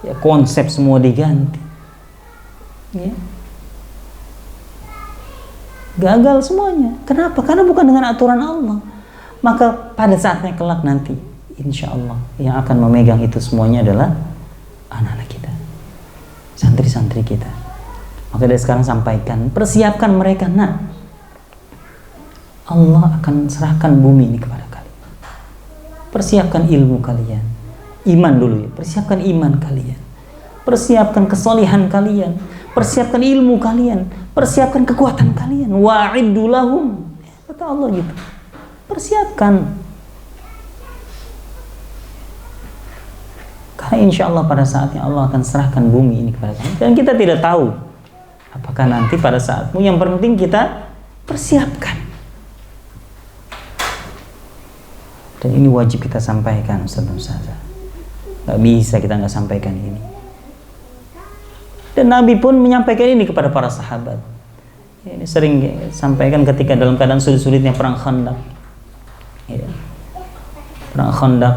Ya, konsep semua diganti. Ya. Gagal semuanya. Kenapa? Karena bukan dengan aturan Allah. Maka pada saatnya kelak nanti, insya Allah yang akan memegang itu semuanya adalah anak-anak kita, santri-santri kita. Maka dari sekarang sampaikan, persiapkan mereka, Allah akan serahkan bumi ini kepada kalian. Persiapkan ilmu kalian, iman dulu ya, persiapkan iman kalian, persiapkan kesolihan kalian, persiapkan ilmu kalian, persiapkan kekuatan kalian. Wa'iddu lahum. Kata Allah gitu. Persiapkan. Karena insya Allah pada saatnya Allah akan serahkan bumi ini kepada kalian. Dan kita tidak tahu apakah nanti pada saatmu. Yang penting kita persiapkan. Dan ini wajib kita sampaikan, Ustaz. Gak bisa kita nggak sampaikan ini. Dan Nabi pun menyampaikan ini kepada para sahabat. Ini sering sampaikan ketika dalam keadaan sulit-sulitnya perang Khandaq. Ya. Perang Khandaq,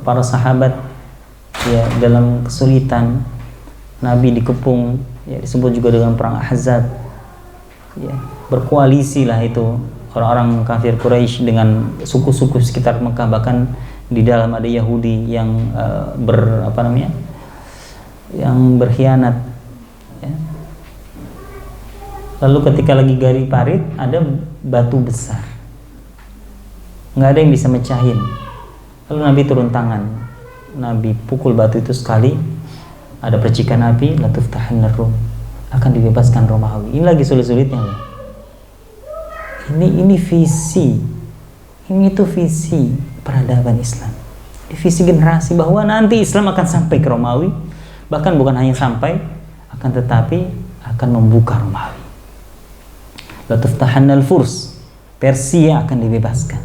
para sahabat ya dalam kesulitan, Nabi dikepung, ya disebut juga dengan perang Ahzab. Ya, berkoalisi lah itu orang-orang kafir Quraisy dengan suku-suku sekitar Mekah, bahkan di dalam ada Yahudi yang yang berkhianat. Ya. Lalu ketika lagi gali parit ada batu besar, nggak ada yang bisa mecahin. Lalu Nabi turun tangan, Nabi pukul batu itu sekali, ada percikan api, latuftahannar Rum, akan dibebaskan Romawi. Ini lagi sulit-sulitnya loh. Ini visi, ini tuh visi peradaban Islam, visi generasi bahwa nanti Islam akan sampai ke Romawi, bahkan bukan hanya sampai, akan tetapi akan membuka Romawi. Latuftahannal Furs, Persia akan dibebaskan.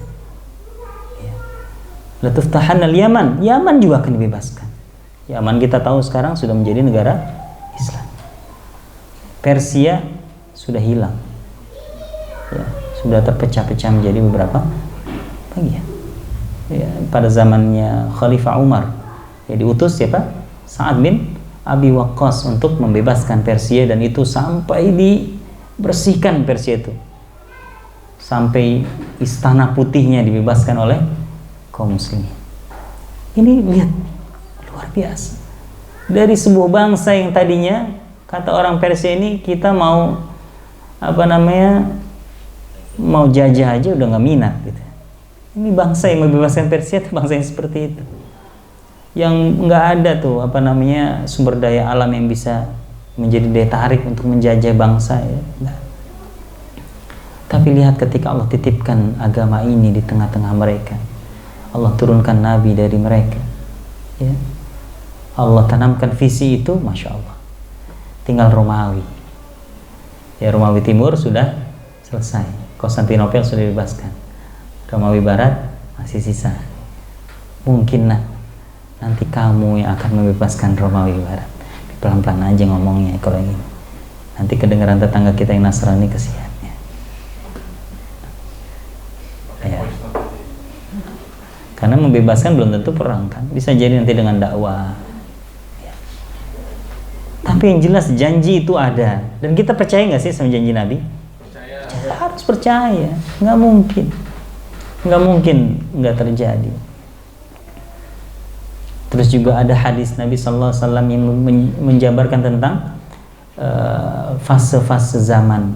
Latuftahannal Yaman, Yaman juga akan dibebaskan. Yaman kita tahu sekarang sudah menjadi negara Islam. Persia sudah hilang, ya, sudah terpecah-pecah menjadi beberapa bagian. Ya, pada zamannya Khalifah Umar, ya diutus siapa? Sa'ad bin Abi Waqqas untuk membebaskan Persia, dan itu sampai dibersihkan Persia itu, sampai istana putihnya dibebaskan oleh kaum muslimin. Ini lihat, luar biasa. Dari sebuah bangsa yang tadinya kata orang Persia ini kita mau mau jajah aja udah nggak minat gitu. Ini bangsa yang membebaskan Persia itu bangsa yang seperti itu, yang nggak ada tuh sumber daya alam yang bisa menjadi daya tarik untuk menjajah bangsa ya. Nah. Tapi lihat ketika Allah titipkan agama ini di tengah-tengah mereka, Allah turunkan nabi dari mereka, ya. Allah tanamkan visi itu, masya Allah. Tinggal Romawi, ya, Romawi Timur sudah selesai, Konstantinopel sudah dibebaskan, Romawi Barat masih sisa. Mungkin nanti kamu yang akan membebaskan Romawi Barat. Pelan-pelan aja ngomongnya kalau ini, nanti kedengaran tetangga kita yang Nasrani, kesiannya. Ya. Karena membebaskan belum tentu perang kan, bisa jadi nanti dengan dakwah. Ya. Tapi yang jelas janji itu ada, dan kita percaya nggak sih sama janji Nabi? Percaya. Harus percaya, nggak mungkin nggak terjadi. Terus juga ada hadis Nabi Sallallahu Alaihi Wasallam yang menjabarkan tentang fase-fase zaman,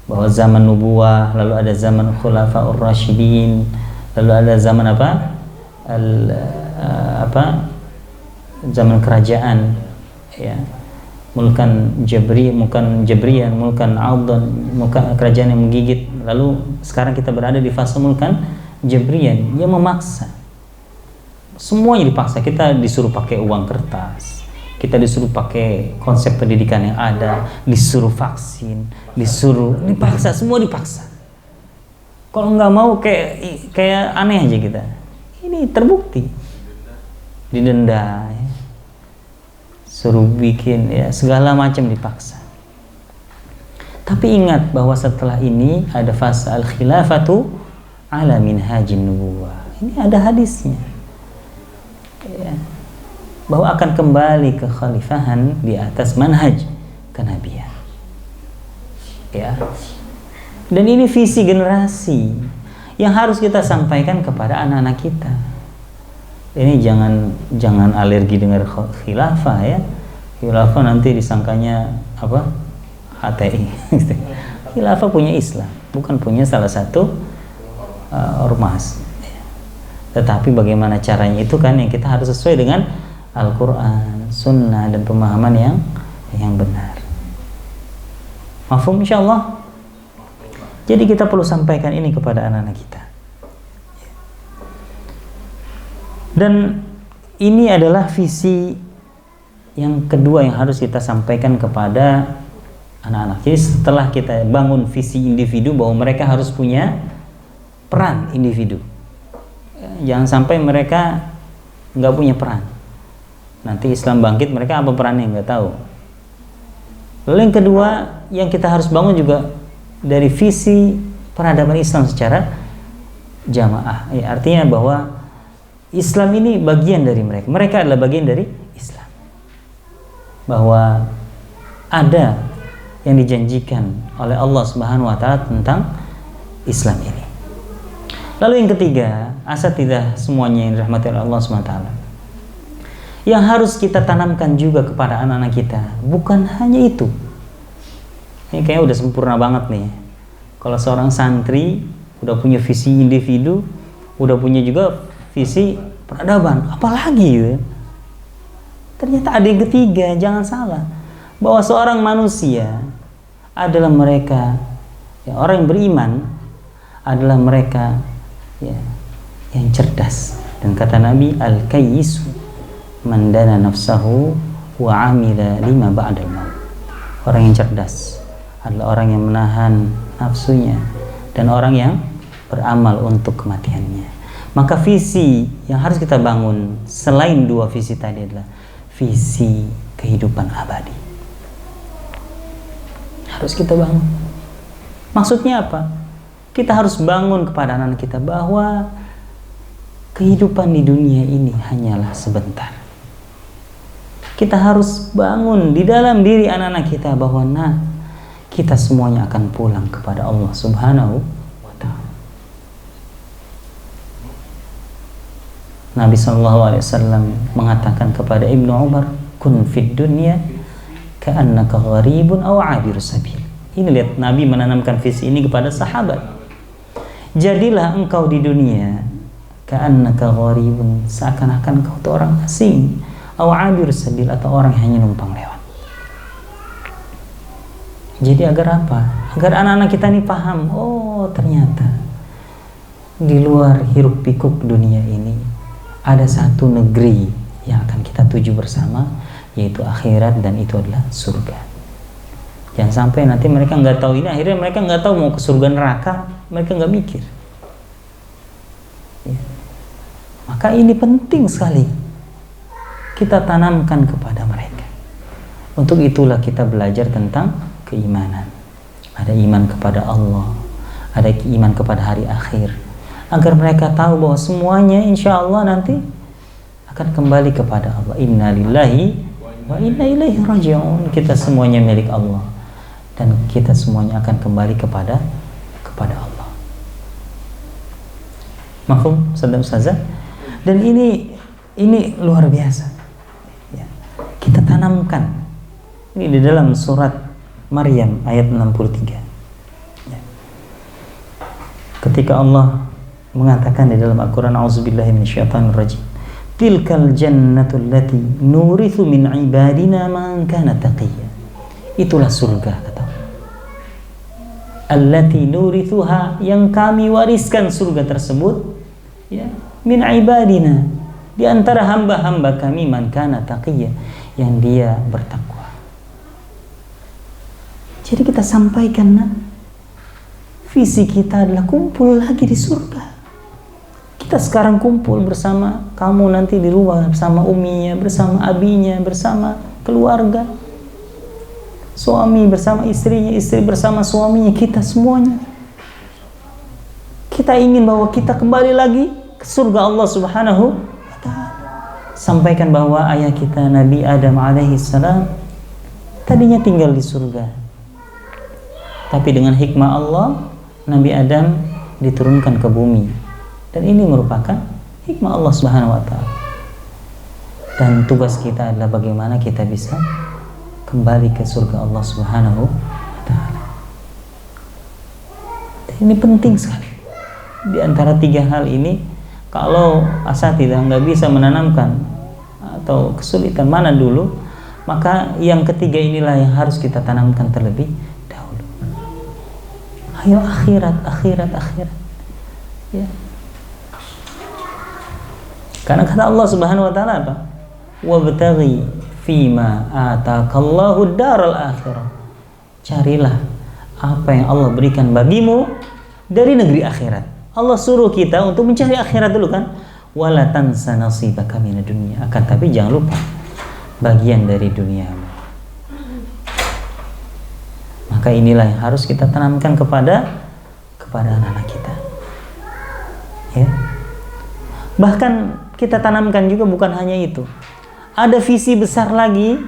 bahwa zaman nubuwah, lalu ada zaman khulafaur rasyidin, lalu ada zaman zaman kerajaan, ya, mulkan jabriyan, mulkan audan, mulkan kerajaan yang menggigit. Lalu sekarang kita berada di fase mulkan jabriyan yang memaksa. Semuanya dipaksa, kita disuruh pakai uang kertas, kita disuruh pakai konsep pendidikan yang ada, disuruh vaksin, dipaksa, semua dipaksa. Kalau nggak mau kayak aneh aja kita. Ini terbukti, didenda, ya. Suruh bikin, ya, segala macam dipaksa. Tapi ingat bahwa setelah ini ada fase al-khilafatu ala minhajin nubuwah. Ini ada hadisnya. Ya, bahwa akan kembali ke khalifahan di atas manhaj kenabian, ya. Dan ini visi generasi yang harus kita sampaikan kepada anak-anak kita. Ini jangan alergi dengan khilafah, ya. Khilafah nanti disangkanya HTI. Khilafah punya Islam, bukan punya salah satu ormas. Tetapi bagaimana caranya itu kan yang kita harus sesuai dengan Al-Quran, Sunnah, dan pemahaman yang benar. Mafhum insyaallah. Jadi kita perlu sampaikan ini kepada anak-anak kita. Dan ini adalah visi yang kedua yang harus kita sampaikan kepada anak-anak. Jadi setelah kita bangun visi individu bahwa mereka harus punya peran individu, jangan sampai mereka nggak punya peran. Nanti Islam bangkit, mereka apa perannya nggak tahu. Lalu yang kedua yang kita harus bangun juga dari visi peradaban Islam secara jamaah. Ya, artinya bahwa Islam ini bagian dari mereka. Mereka adalah bagian dari Islam. Bahwa ada yang dijanjikan oleh Allah Subhanahu wa taala tentang Islam ini. Lalu yang ketiga, asatidzah semuanya yang dirahmati oleh Allah Subhanahu wa taala. Yang harus kita tanamkan juga kepada anak-anak kita bukan hanya itu. Ini kayaknya udah sempurna banget nih. Kalau seorang santri udah punya visi individu, udah punya juga visi peradaban, apalagi gitu. Ternyata ada yang ketiga, jangan salah, bahwa seorang manusia adalah mereka, ya, orang yang beriman adalah mereka, ya, yang cerdas. Dan kata Nabi, al-kayyisu man dana nafsahu wa amila lima ba'dal maut. Orang yang cerdas adalah orang yang menahan nafsunya dan orang yang beramal untuk kematiannya. Maka visi yang harus kita bangun selain dua visi tadi adalah visi kehidupan abadi. Harus kita bangun. Maksudnya apa? Kita harus bangun kepada anak-anak kita bahwa kehidupan di dunia ini hanyalah sebentar. Kita harus bangun di dalam diri anak-anak kita bahwa kita semuanya akan pulang kepada Allah Subhanahu wa ta'ala. Nabi SAW mengatakan kepada Ibnu Umar, kun fid dunya ka'annaka gharibun aw 'abir sabil. Ini lihat, Nabi menanamkan visi ini kepada sahabat. Jadilah engkau di dunia ka'annaka gharibun, seakan-akan kau itu orang asing, aw 'abir sabil, atau orang yang hanya numpang lewat. Jadi agar apa? Agar anak-anak kita ini paham, oh ternyata di luar hiruk pikuk dunia ini ada satu negeri yang akan kita tuju bersama, yaitu akhirat, dan itu adalah surga. Jangan sampai nanti mereka nggak tahu ini, akhirnya mereka nggak tahu mau ke surga neraka, mereka nggak mikir. Ya. Maka ini penting sekali kita tanamkan kepada mereka. Untuk itulah kita belajar tentang keimanan. Ada iman kepada Allah, ada iman kepada hari akhir, agar mereka tahu bahwa semuanya insya Allah nanti akan kembali kepada Allah. Inna lillahi wa inna ilaihi raji'un. Kita semuanya milik Allah dan kita semuanya akan kembali kepada Allah. Mafhum, Ustazah? Dan ini luar biasa. Ya. Kita tanamkan ini di dalam surat Maryam ayat 63. Ya. Ketika Allah mengatakan di dalam Al-Quran, A'udzubillahi minasyaitonirrajim, tilkal jannatu allati nurithu min ibadina man kana taqiyya. Itulah surga, kata Allah. Allati nurithuha, yang kami wariskan surga tersebut, ya, min ibadina, di antara hamba-hamba kami, man kana taqiyya, yang dia bertakwa. Jadi kita sampaikan, visi kita adalah kumpul lagi di surga. Kita sekarang kumpul bersama, kamu nanti di luar bersama uminya, bersama abinya, bersama keluarga, suami bersama istrinya, istri bersama suaminya, kita semuanya. Kita ingin bahwa kita kembali lagi ke surga Allah Subhanahu wa ta'ala. Sampaikan bahwa ayah kita Nabi Adam alaihissalam tadinya tinggal di surga, tapi dengan hikmah Allah, Nabi Adam diturunkan ke bumi. Dan ini merupakan hikmah Allah Subhanahu wa ta'ala. Dan tugas kita adalah bagaimana kita bisa kembali ke surga Allah Subhanahu wa ta'ala. Ini penting sekali. Di antara tiga hal ini, kalau asatidzah nggak bisa menanamkan atau kesulitan mana dulu, maka yang ketiga inilah yang harus kita tanamkan terlebih dahulu. Ayo akhirat. Ya. Karena kata Allah Subhanahu wa taala apa? Wabtaghi fima atakallahu daral akhirah. Carilah apa yang Allah berikan bagimu dari negeri akhirat. Allah suruh kita untuk mencari akhirat dulu kan? Wala tansa nasibaka minad dunya. Akan tapi jangan lupa bagian dari duniamu. Maka inilah yang harus kita tanamkan kepada anak-anak kita. Ya. Bahkan kita tanamkan juga bukan hanya itu. Ada visi besar lagi.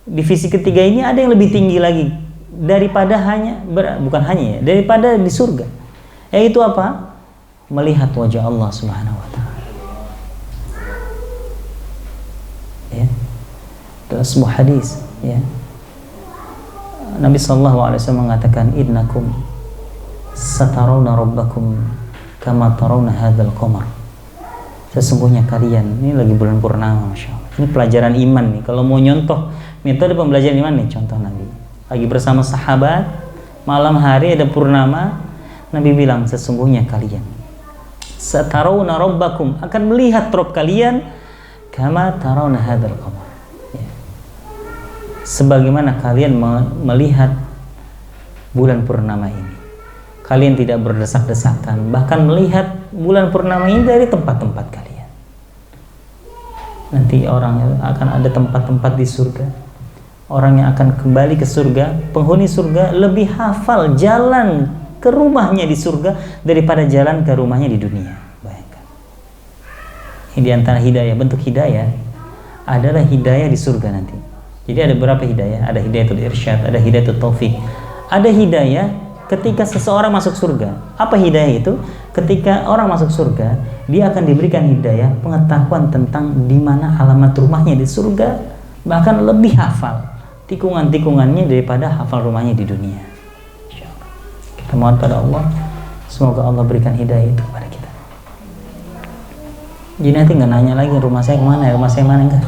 Di visi ketiga ini ada yang lebih tinggi lagi daripada daripada di surga. Yaitu apa? Melihat wajah Allah Subhanahu wa taala. Ya. Dalam sebuah hadis, ya. Nabi sallallahu alaihi wasallam mengatakan, "Innakum satarawna rabbakum kama tarawna hadzal qamar." Sesungguhnya kalian, ini lagi bulan purnama, Masya Allah. Ini pelajaran iman nih. Kalau mau nyontoh metode pembelajaran iman nih, contoh Nabi. Lagi bersama sahabat, malam hari ada purnama, Nabi bilang, sesungguhnya kalian satarawna rabbakum, akan melihat Rabb kalian kama tarawna hadzal qamar. Ya. Sebagaimana kalian melihat bulan purnama ini. Kalian tidak berdesak-desakan, bahkan melihat bulan purnama ini dari tempat-tempat kalian. Nanti orang akan ada tempat-tempat di surga. Orang yang akan kembali ke surga, penghuni surga lebih hafal jalan ke rumahnya di surga daripada jalan ke rumahnya di dunia. Bayangkan. Ini di antara hidayah, bentuk hidayah adalah hidayah di surga nanti. Jadi ada beberapa hidayah, ada hidayatul irsyad, ada hidayatul taufik. Ada hidayah ketika seseorang masuk surga. Apa hidayah itu? Ketika orang masuk surga, dia akan diberikan hidayah pengetahuan tentang di mana alamat rumahnya di surga, bahkan lebih hafal tikungan-tikungannya daripada hafal rumahnya di dunia. Insyaallah. Kita mohon pada Allah, semoga Allah berikan hidayah itu kepada kita. Jadi nanti nggak nanya lagi rumah saya kemana, rumah saya mana, enggak.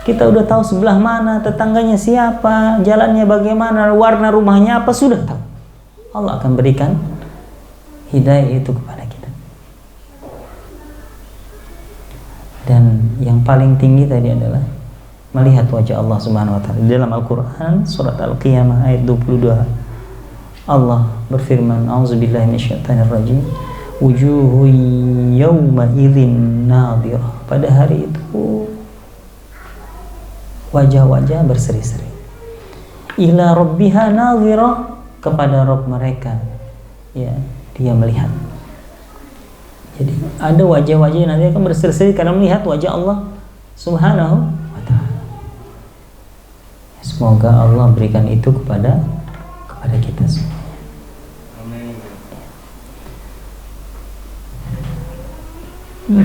Kita udah tahu sebelah mana, tetangganya siapa, jalannya bagaimana, warna rumahnya apa, sudah tahu. Allah akan berikan hidayah itu kepada kita. Dan yang paling tinggi tadi adalah melihat wajah Allah Subhanahu wa taala. Di dalam Al-Qur'an surat Al-Qiyamah ayat 22, Allah berfirman, "A'udzubillahi minasyaitonirrajim. Wujuhun yawma idzin nadhirah." Pada hari itu wajah-wajah berseri-seri. Ila rabbiha nadhirah, kepada Rabb mereka, ya, dia melihat. Jadi ada wajah-wajah yang nanti akan berseri-seri karena melihat wajah Allah Subhanahu wa ta'ala. Semoga Allah berikan itu kepada kita semua.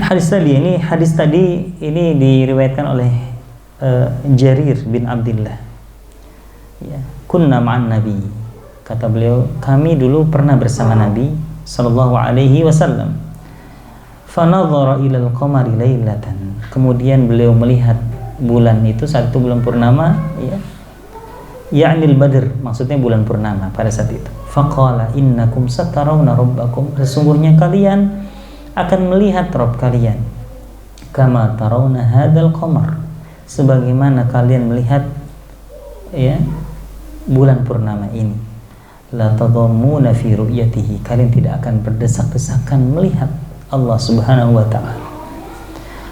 Hadis tadi ini diriwayatkan oleh Jarir bin Abdullah. Ya, kunna ma'an Nabi. Kata beliau, kami dulu pernah bersama Nabi sallallahu alaihi wasallam. Fa nadhara ila al-qamari lailatan. Kemudian beliau melihat bulan itu, saat itu bulan purnama, ya. Ya'nil badr, maksudnya bulan purnama pada saat itu. Faqala innakum satarawna rabbakum. Sesungguhnya kalian akan melihat Rabb kalian. Kama tarawna hadzal qamar. Sebagaimana kalian melihat, ya, bulan purnama ini. La tadhammuna fi ru'yatihi, kalian tidak akan berdesak-desakan melihat Allah Subhanahu wa ta'ala.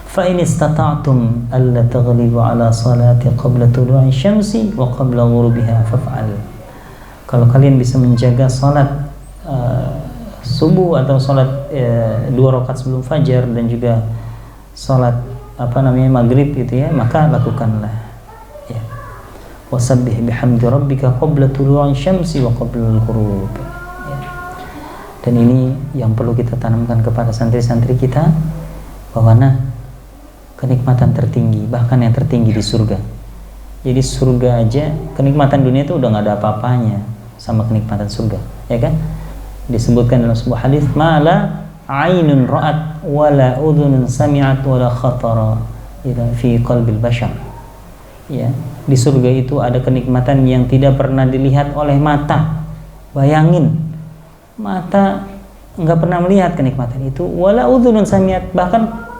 Fa in istata'tum alla taghlibu ala salati qabla tulu'i syamsi wa qabla ghurubiha faf'al. Kalau kalian bisa menjaga salat subuh atau salat 2 rakaat sebelum fajar dan juga salat maghrib gitu ya, maka lakukanlah. Wasabbih bihamdi rabbika qabla tulu'i syamsi wa qabla al-ghurub. Ya. Dan ini yang perlu kita tanamkan kepada santri-santri kita, bahwa kenikmatan tertinggi, bahkan yang tertinggi di surga. Jadi surga aja, kenikmatan dunia itu udah nggak ada apa-apanya sama kenikmatan surga, ya kan? Disebutkan dalam sebuah hadis, "Mala 'ainun ra'at wala udhunun sami'at wala khatara ila fi qalbil bashar." Ya, di surga itu ada kenikmatan yang tidak pernah dilihat oleh mata. Bayangin, mata nggak pernah melihat kenikmatan itu, wala udhunun samiat, bahkan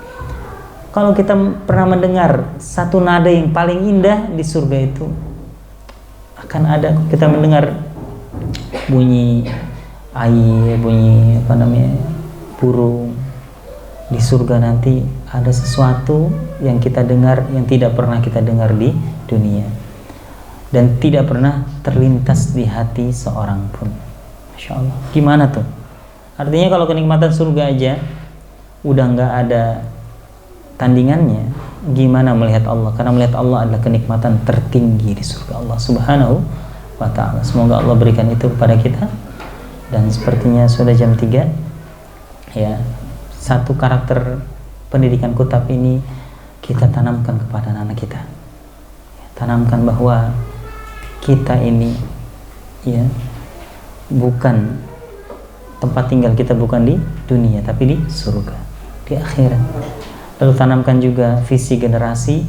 kalau kita pernah mendengar satu nada yang paling indah di surga itu, akan ada kita mendengar bunyi air, bunyi burung. Di surga nanti ada sesuatu yang kita dengar yang tidak pernah kita dengar di dunia dan tidak pernah terlintas di hati seorang pun. Masya Allah, gimana tuh? Artinya kalau kenikmatan surga aja udah nggak ada tandingannya, gimana melihat Allah? Karena melihat Allah adalah kenikmatan tertinggi di surga Allah Subhanahu wa ta'ala. Semoga Allah berikan itu kepada kita. Dan sepertinya sudah jam 3 ya, satu karakter pendidikan Kutab ini kita tanamkan kepada anak kita. Tanamkan bahwa kita ini ya bukan tempat tinggal kita, bukan di dunia tapi di surga, di akhirat. Lalu tanamkan juga visi generasi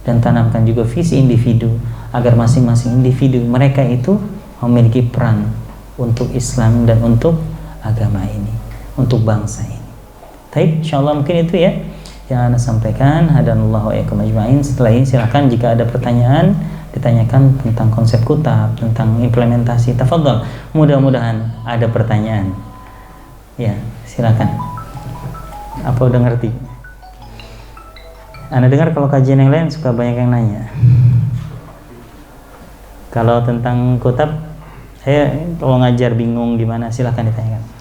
dan tanamkan juga visi individu, agar masing-masing individu mereka itu memiliki peran untuk Islam dan untuk agama ini, untuk bangsa ini. Baik, insyaallah mungkin itu ya yang Anda sampaikan. Hadanallahu wa iyyakum ajma'in. Setelah ini silakan jika ada pertanyaan ditanyakan tentang konsep Kutab, tentang implementasi, tafadhol. Mudah-mudahan ada pertanyaan. Ya, silakan. Apa udah ngerti? Anda dengar kalau kajian yang lain suka banyak yang nanya. Kalau tentang Kutab, saya kalau ngajar bingung gimana, silakan ditanyakan.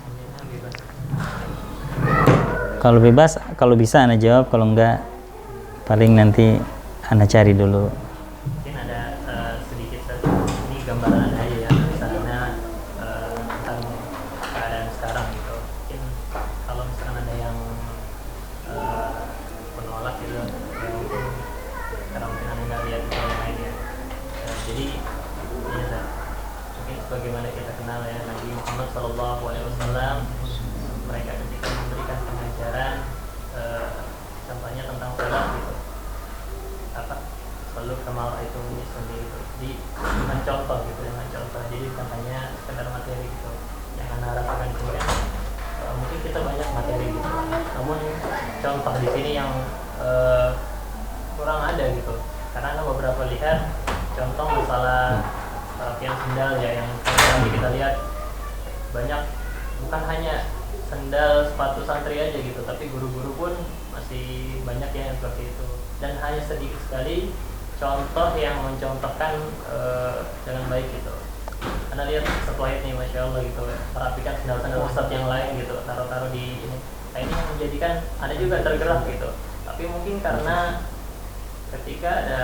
Kalau bebas, kalau bisa Anda jawab, kalau enggak paling nanti Anda cari dulu. Mungkin ada sedikit ini gambaran aja ya, misalnya tentang keadaan sekarang gitu. Mungkin kalau misalkan ada yang menolak gitu, ya mungkin karena mungkin Anda nggak lihat yang lain ya. Jadi ya, mungkin sebagaimana kita kenal ya, Nabi Muhammad SAW, mereka ketika memberikan pengajaran contohnya tentang salat gitu, apa lalu kemau itu sendiri gitu, jadi dengan contoh gitu, dengan contoh, jadi bukan hanya sekedar materi gitu yang Anda rasakan itu kan. Mungkin kita banyak materi gitu, namun contoh di sini yang kurang ada gitu, karena Anda beberapa lihat contoh masalah yang sendal ya, yang kita lihat banyak, bukan hanya sendal sepatu santri aja gitu, tapi guru-guru pun masih banyak yang seperti itu, dan hanya sedikit sekali contoh yang mencontohkan dengan baik gitu. Anda lihat setelah ini, masya Allah gitu, merapikan sendal-sendal ustadz yang lain gitu, taruh-taruh di ini. Nah, ini yang menjadikan Anda juga tergerak gitu. Tapi mungkin karena ketika ada,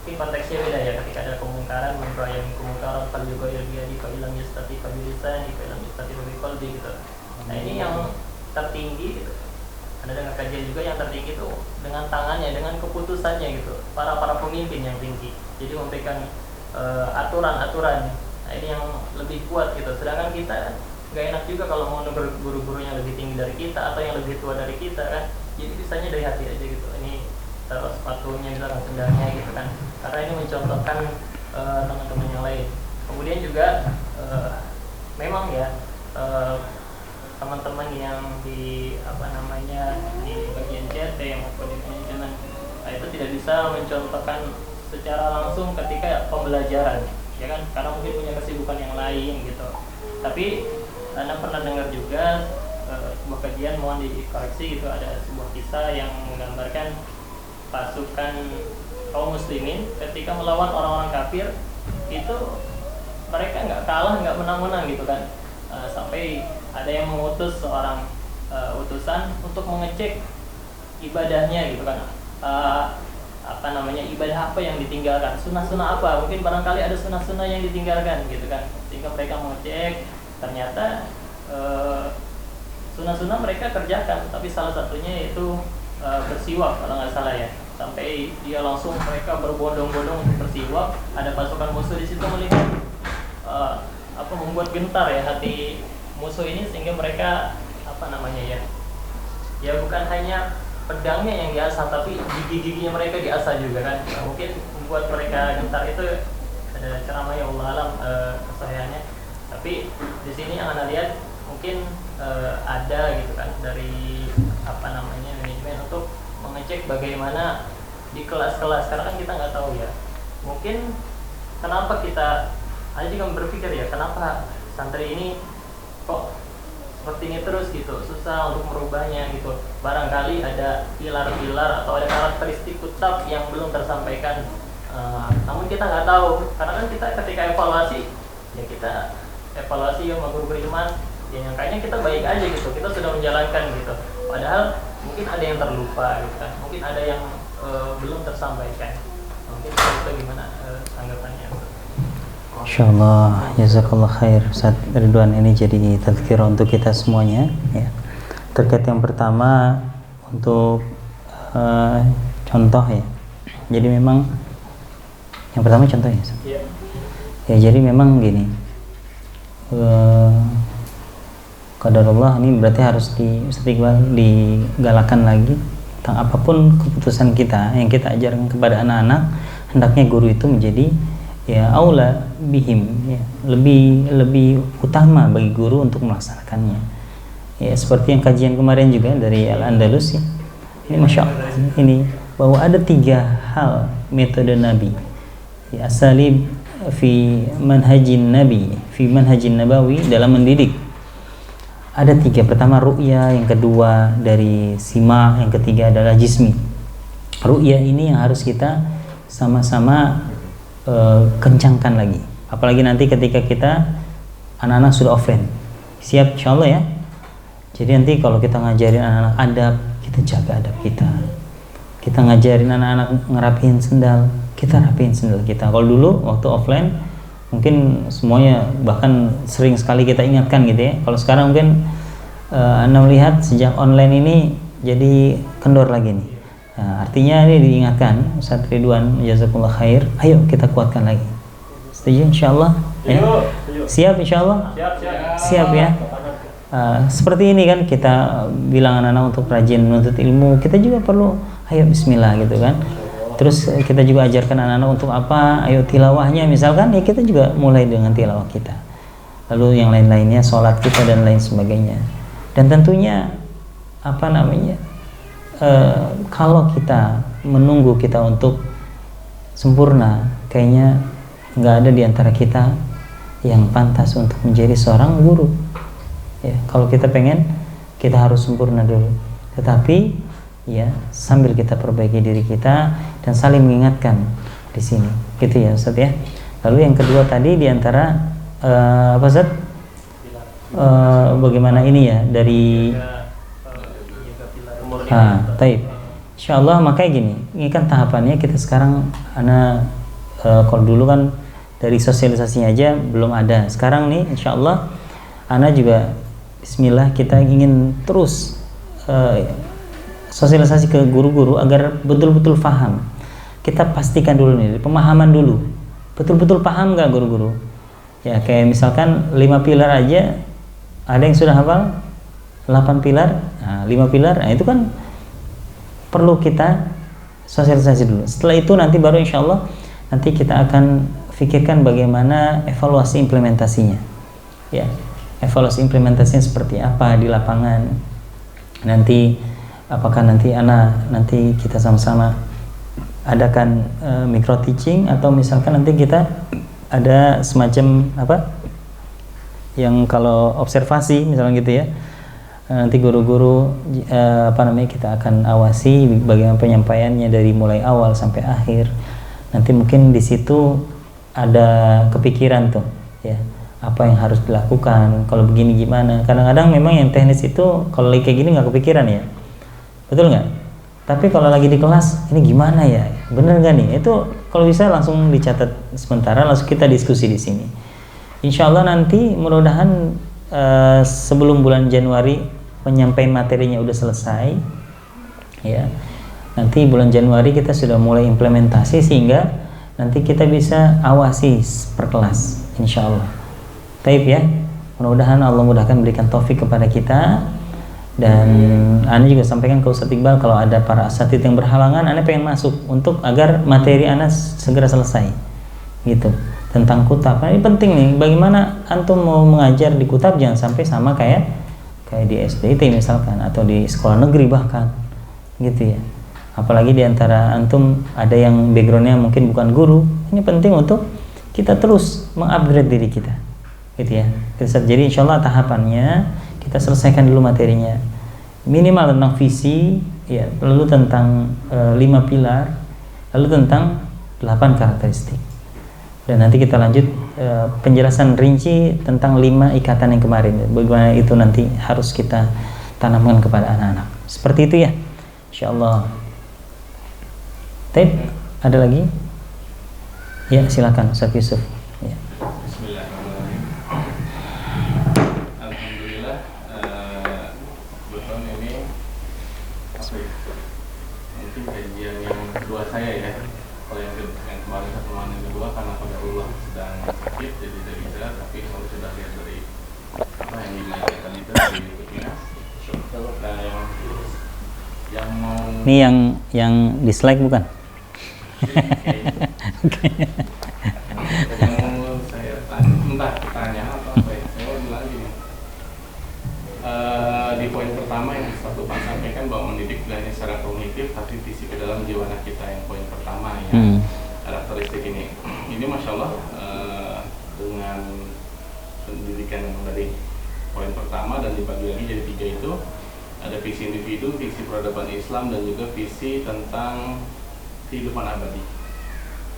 mungkin konteksnya beda ya, ketika ada kemungkaran, memperayam kemungkaran, kalau juga ilmiah kalau ilam yastati kalau lisan, kalau ilam yastati lebih qalbi gitu. Nah, ini yang tertinggi gitu. Anda dengar kajian juga yang tertinggi itu dengan tangannya, dengan keputusannya gitu, para pemimpin yang tinggi. Jadi memberikan aturan-aturan. Nah, ini yang lebih kuat gitu. Sedangkan kita nggak enak juga kalau mau negur guru-guru yang lebih tinggi dari kita atau yang lebih tua dari kita kan. Jadi bisanya dari hati aja gitu. Ini taruh sepatunya, taruh sendalnya gitu kan. Karena ini mencontohkan teman-teman yang lain. Kemudian juga memang ya teman-teman yang di di bagian CT yang maupun di manajemen, itu tidak bisa mencontohkan secara langsung ketika pembelajaran, ya kan, karena mungkin punya kesibukan yang lain gitu. Tapi Anda pernah dengar juga sebuah kajian, mohon dikoreksi gitu, ada sebuah kisah yang menggambarkan pasukan kaum muslimin ketika melawan orang-orang kafir itu mereka nggak kalah, nggak menang-menang gitu kan. Sampai ada yang mengutus seorang utusan untuk mengecek ibadahnya gitu kan, ibadah apa yang ditinggalkan, sunnah-sunnah apa, mungkin barangkali ada sunnah-sunnah yang ditinggalkan gitu kan, sehingga mereka mengecek, ternyata sunnah-sunnah mereka kerjakan, tapi salah satunya itu bersiwak kalau nggak salah ya, sampai dia langsung mereka berbondong-bondong untuk bersiwak. Ada pasukan musuh di situ melihat membuat gentar ya hati musuh ini, sehingga mereka ya bukan hanya pedangnya yang diasah, tapi gigi-giginya mereka diasah juga kan. Nah, mungkin membuat mereka gentar itu ada ceramah ya Allah alam kesahihannya. Tapi di sini yang Anda lihat mungkin ada gitu kan dari apa namanya manajemen untuk mengecek bagaimana di kelas-kelas, karena kan kita nggak tahu ya, mungkin kenapa kita ada juga berpikir ya, kenapa santri ini kok seperti ini terus gitu, susah untuk merubahnya gitu. Barangkali ada pilar-pilar atau ada karakteristik kutab yang belum tersampaikan. Namun kita nggak tahu, karena kan kita ketika evaluasi ya kita evaluasi ya sama guru iman, ya nyangkanya kita baik aja gitu, kita sudah menjalankan gitu. Padahal mungkin ada yang terlupa gitu kan, mungkin ada yang belum tersampaikan. Mungkin itu gimana tanggapannya? Insyaallah, jazakallah khair Ustaz Ridwan. Ini jadi tazkirah untuk kita semuanya ya. Terkait yang pertama untuk contoh ya. Jadi memang yang pertama contohnya ya, jadi memang gini, qadarullah ini berarti harus digalakan lagi tentang apapun keputusan kita yang kita ajarkan kepada anak-anak, hendaknya guru itu menjadi ya aula bihim ya, lebih utama bagi guru untuk melaksanakannya ya, seperti yang kajian kemarin juga dari Al-Andalus ya. Ini Masya Allah, ini bahwa ada 3 hal metode Nabi ya, asalib fi manhajin Nabi, fi manhajin Nabawi dalam mendidik. Ada 3, pertama ru'ya, yang kedua dari sima, yang ketiga adalah jismi. Ru'ya ini yang harus kita sama-sama kencangkan lagi, apalagi nanti ketika kita anak-anak sudah offline, siap insyaallah ya. Jadi nanti kalau kita ngajarin anak-anak adab, kita jaga adab kita ngajarin anak-anak ngerapihin sendal, kita rapihin sendal kita. Kalau dulu waktu offline mungkin semuanya bahkan sering sekali kita ingatkan gitu ya. Kalau sekarang mungkin Anda melihat sejak online ini jadi kendor lagi nih. Nah, artinya ini diingatkan Ustaz Ridwan, jazakumullah khair, ayo kita kuatkan lagi. Setuju insyaallah ya? Siap insyaallah? Siap ya. Seperti ini kan kita bilang anak-anak untuk rajin menuntut ilmu, kita juga perlu ayo bismillah gitu kan. Terus kita juga ajarkan anak-anak untuk apa, ayo tilawahnya misalkan ya, kita juga mulai dengan tilawah kita, lalu yang lain-lainnya sholat kita dan lain sebagainya. Dan tentunya apa namanya, kalau kita menunggu kita untuk sempurna, kayaknya nggak ada di antara kita yang pantas untuk menjadi seorang guru ya. Kalau kita pengen, kita harus sempurna dulu, tetapi ya sambil kita perbaiki diri kita dan saling mengingatkan di sini gitu ya Ustaz ya. Lalu yang kedua tadi di antara apa Ustaz, bagaimana ini ya dari taib. Insyaallah, makanya gini, ini kan tahapannya kita sekarang kalau dulu kan dari sosialisasinya aja belum ada. Sekarang nih insyaallah ana juga bismillah kita ingin terus sosialisasi ke guru-guru agar betul-betul paham. Kita pastikan dulu nih, pemahaman dulu. Betul-betul paham nggak guru-guru? Ya kayak misalkan 5 pilar aja ada yang sudah hafal, 8 pilar, 5 pilar, nah itu kan perlu kita sosialisasi dulu. Setelah itu nanti baru insya Allah nanti kita akan pikirkan bagaimana evaluasi implementasinya ya, evaluasi implementasinya seperti apa di lapangan. Nanti apakah nanti kita sama-sama adakan micro teaching, atau misalkan nanti kita ada semacam apa yang kalau observasi misalnya gitu ya. Nanti guru-guru kita akan awasi bagaimana penyampaiannya dari mulai awal sampai akhir. Nanti mungkin di situ ada kepikiran tuh ya, apa yang harus dilakukan kalau begini gimana. Kadang-kadang memang yang teknis itu kalau lagi kayak gini nggak kepikiran ya, betul nggak? Tapi kalau lagi di kelas ini gimana ya, bener nggak nih? Itu kalau bisa langsung dicatat sementara, langsung kita diskusi di sini. Insya Allah nanti mudah-mudahan sebelum bulan Januari penyampaian materinya udah selesai ya. Nanti bulan Januari kita sudah mulai implementasi sehingga nanti kita bisa awasi per kelas insya Allah. Taib ya, mudah-mudahan Allah mudahkan, berikan taufik kepada kita. Dan Ana juga sampaikan ke Ustadz Iqbal, kalau ada para asatidz yang berhalangan, Ana pengen masuk untuk agar materi Ana segera selesai gitu. tentang kutab. Nah, ini penting nih, bagaimana antum mau mengajar di kutab jangan sampai sama kayak di SDIT misalkan, atau di sekolah negeri bahkan, gitu ya. Apalagi di antara antum ada yang backgroundnya mungkin bukan guru. Ini penting untuk kita terus mengupgrade diri kita, gitu ya. Jadi insya Allah tahapannya kita selesaikan dulu materinya, minimal tentang visi, ya, lalu tentang 5 pilar, lalu tentang 8 karakteristik. Dan nanti kita lanjut penjelasan rinci tentang 5 ikatan yang kemarin. Bagaimana itu nanti harus kita tanamkan kepada anak-anak. Seperti itu ya, insyaallah. Baik, ada lagi? Ya, silakan Ustaz Yusuf. Ya. Bismillahirrahmanirrahim. Alhamdulillah, betul ini apa ya? Mungkin kajian yang kedua saya ya. Kalau yang kemarin satu malam yang kedua karena qadarullah sedang sakit jadi tidak bisa, tapi kalau sudah lihat dari apa yang dimainkan itu dari berikutnya. Nah, yang mau Ini yang dislike bukan? Oke. Yang mau saya tanya, entah pertanyaan atau apa ya, saya mau bilang gini. Di poin pertama yang satu Pak sampaikan bahwa mendidik tidak hanya secara kognitif tapi visi ke dalam jiwa anak kita, yang poin pertama ya, karakteristik ini masya Allah, dengan pendidikan yang dari poin pertama dan dibagi lagi jadi 3 itu ada visi individu, visi peradaban Islam, dan juga visi tentang kehidupan abadi.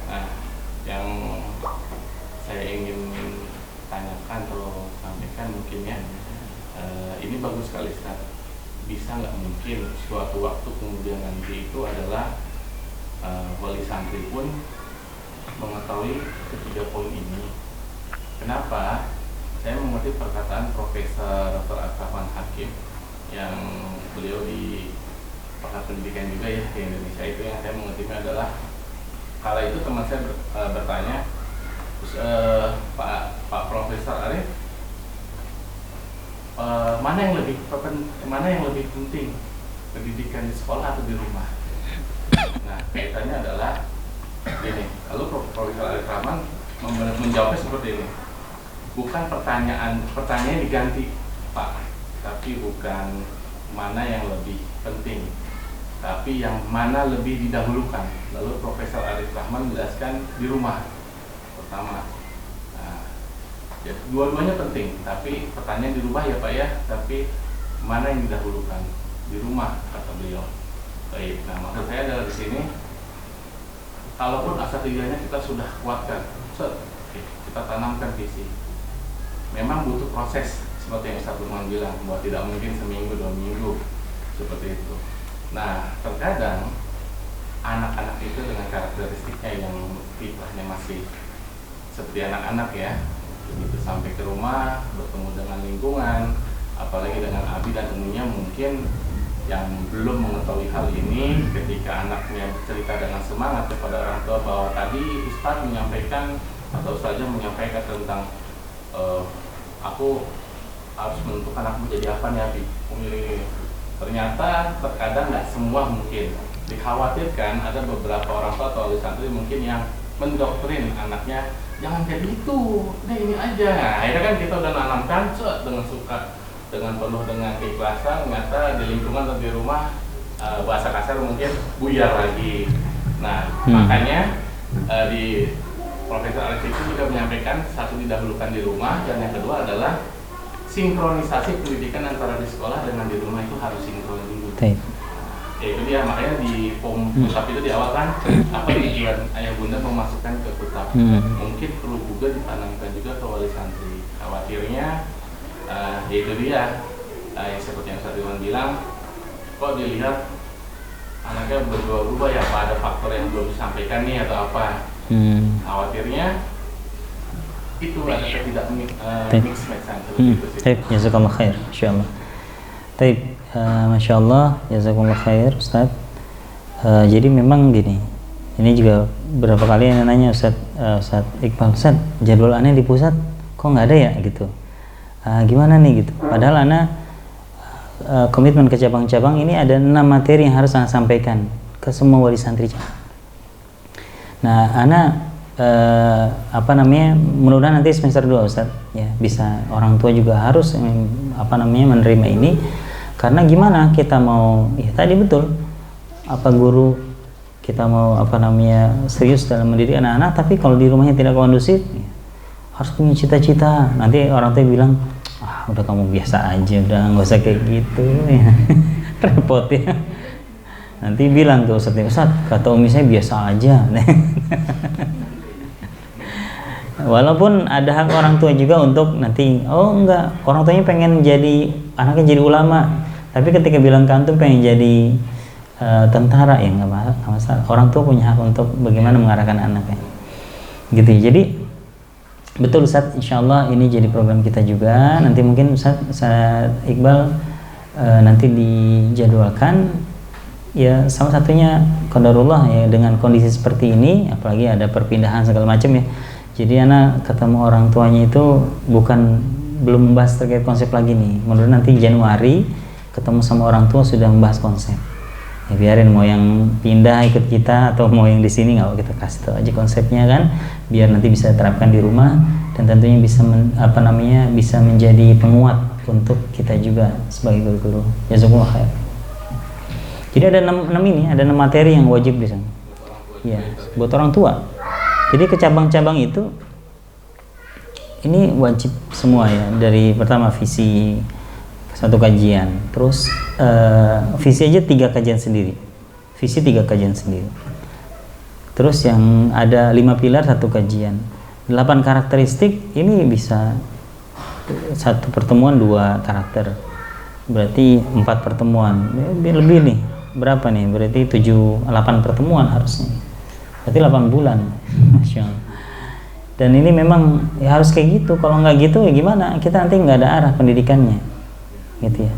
Nah, yang saya ingin tanyakan atau sampaikan mungkin ya, ini bagus sekali Ustaz. Bisa nggak mungkin suatu waktu kemudian nanti itu adalah wali santri pun mengetahui ketiga poin ini? Kenapa? Saya mengerti perkataan Profesor Dr. Akrafan Hakim yang beliau di pakar pendidikan juga ya di Indonesia, itu yang saya mengertinya adalah kala itu teman saya bertanya, Pak Profesor Arif, mana yang lebih penting, pendidikan di sekolah atau di rumah? Nah, kaitannya adalah ini. Lalu Profesor Arif Rahman menjawabnya seperti ini. Bukan pertanyaan diganti, Pak, tapi bukan mana yang lebih penting, tapi yang mana lebih didahulukan. Lalu Profesor Arif Rahman menjelaskan di rumah pertama. Nah, ya, dua-duanya penting, tapi pertanyaan di rumah ya Pak ya, tapi mana yang didahulukan? Di rumah, kata beliau. Baik, nah maksud saya adalah di sini, kalaupun asatidahnya kita sudah kuatkan, kita tanamkan visi. Memang butuh proses, seperti yang Ustaz Burman bilang, bahwa tidak mungkin seminggu 2 minggu seperti itu. Nah, terkadang anak-anak itu dengan karakteristiknya yang fitrahnya masih seperti anak-anak ya, begitu sampai ke rumah bertemu dengan lingkungan, apalagi dengan abi dan umumnya mungkin yang belum mengetahui hal ini, ketika anaknya cerita dengan semangat kepada orang tua bahwa tadi Ustaz menyampaikan atau Ustazah menyampaikan tentang aku harus menentukan aku jadi apa nih Abi, memilih. Ternyata terkadang nggak semua mungkin. Dikhawatirkan ada beberapa orang tua atau wali santri mungkin yang mendoktrin anaknya, jangan kayak gitu, udah ini aja. Nah, akhirnya kan kita udah nanamkan dengan suka, dengan penuh dengan keikhlasan, ternyata di lingkungan atau di rumah bahasa kasar mungkin buyar lagi. Nah, makanya di Profesor Arif itu juga menyampaikan satu didahulukan di rumah, dan yang kedua adalah sinkronisasi pendidikan antara di sekolah dengan di rumah itu harus sinkron dulu. Ya itu dia, makanya di form kutab itu di awal kan apa tujuan ayah bunda memasukkan ke kutab. Mungkin perlu juga ditanamkan juga ke wali santri. Khawatirnya ya itu dia yang seperti yang Ustaz bilang, kok dilihat anaknya berubah-ubah ya, apa ada faktor yang belum disampaikan nih atau apa. Khawatirnya itu ada tidak mix match itu sih. Baik, jazakallah khair, insyaallah. Baik, masyaallah, jazakallah khair Ustaz. Jadi memang gini, ini juga berapa kali yang nanya Ustaz Iqbal, Ustaz jadwal aneh di pusat kok nggak ada ya gitu. Gimana nih gitu. Padahal ana komitmen ke cabang-cabang ini ada 6 materi yang harus ana sampaikan ke semua wali santri. Nah, ana mudah-mudahan nanti semester 2 Ustaz ya, bisa orang tua juga harus menerima ini, karena gimana kita mau ya tadi betul guru kita mau serius dalam mendidik anak-anak, tapi kalau di rumahnya tidak kondusif ya, harus punya cita-cita. Nanti orang tua bilang, udah kamu biasa aja, udah nggak usah kayak gitu ya. Repot ya. Nanti bilang ke Ustaz, kata Umi saya biasa aja. Walaupun ada hak orang tua juga untuk nanti, enggak, orang tuanya pengen jadi anaknya jadi ulama, tapi ketika bilang ke antum pengen jadi tentara, ya nggak masalah. Orang tua punya hak untuk bagaimana mengarahkan anaknya, gitu. Jadi betul Ustaz, insyaallah ini jadi program kita juga. Nanti mungkin Ustaz Iqbal nanti dijadwalkan ya, salah satunya qadarullah ya, dengan kondisi seperti ini, apalagi ada perpindahan segala macam ya. Jadi anak ketemu orang tuanya itu belum membahas terkait konsep lagi nih. Menurut nanti Januari ketemu sama orang tua sudah membahas konsep. Ya biarin mau yang pindah ikut kita atau mau yang di sini, nggak, kita kasih tahu aja konsepnya kan, biar nanti bisa terapkan di rumah dan tentunya bisa bisa menjadi penguat untuk kita juga sebagai guru-guru. Jazakumullah khair. Jadi ada 6 materi yang wajib di sana. Ya, buat orang tua. Jadi ke cabang-cabang itu ini wajib semua ya, dari pertama visi 1 kajian, terus visi aja 3 kajian sendiri, visi 3 kajian sendiri, terus yang ada 5 pilar 1 kajian, 8 karakteristik, ini bisa 1 pertemuan 2 karakter, berarti 4 pertemuan, lebih nih, berapa nih, berarti 8 pertemuan harusnya, berarti 8 bulan. Masya Allah. Dan ini memang ya harus kayak gitu, kalau nggak gitu ya gimana, kita nanti nggak ada arah pendidikannya gitu ya.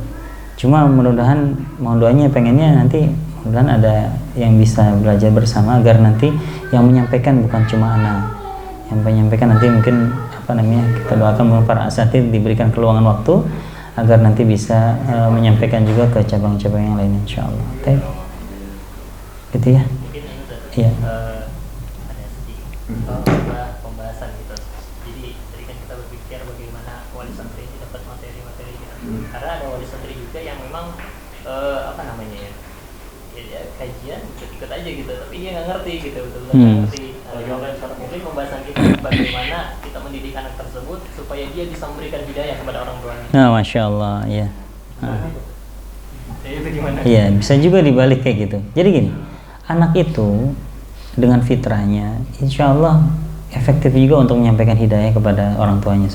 Cuma mudah-mudahan, mohon doanya, pengennya nanti mudah-mudahan ada yang bisa belajar bersama, agar nanti yang menyampaikan bukan cuma anak, yang menyampaikan nanti mungkin kita doakan para asatidz diberikan keluangan waktu agar nanti bisa menyampaikan juga ke cabang-cabang yang lain, insyaallah. Gitu ya. Mungkin ini iya. Ada sedikit pembahasan gitu. Jadi tadi kan kita berpikir bagaimana wali santri ini dapat materi-materi gitu. Karena ada wali santri juga yang memang ya kajian ikut aja gitu, tapi dia nggak ngerti gitu, betul-betul nggak ngerti. Mungkin pembahasan kita bagaimana kita mendidik anak tersebut supaya dia bisa memberikan hidayah kepada orang tuanya. Nah, Masya Allah, ya. Itu gimana? Iya, bisa juga dibalik kayak gitu. Jadi gini, anak itu dengan fitrahnya, insya Allah efektif juga untuk menyampaikan hidayah kepada orang tuanya.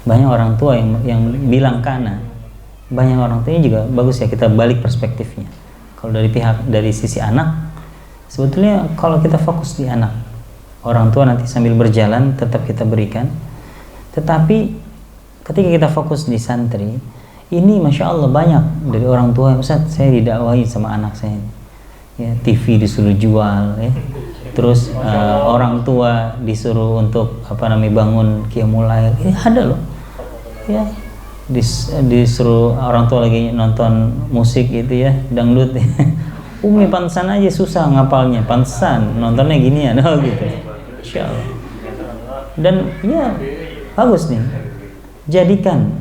Banyak orang tua yang bilang ke anak, banyak orang tuanya juga bagus ya kita balik perspektifnya. Kalau dari sisi anak, sebetulnya kalau kita fokus di anak, orang tua nanti sambil berjalan tetap kita berikan. Tetapi ketika kita fokus di santri, ini Masya Allah banyak dari orang tua, Ustaz saya didakwahi sama anak saya, ya, TV disuruh jual, ya. Terus orang tua disuruh untuk bangun qiyamul lail, ini ada loh, ya. Disuruh orang tua lagi nonton musik gitu ya, dangdut ya. Umi pantesan aja susah ngapalnya, pantesan nontonnya gini ya, gitu. Insya Allah. Dan ya bagus nih, jadikan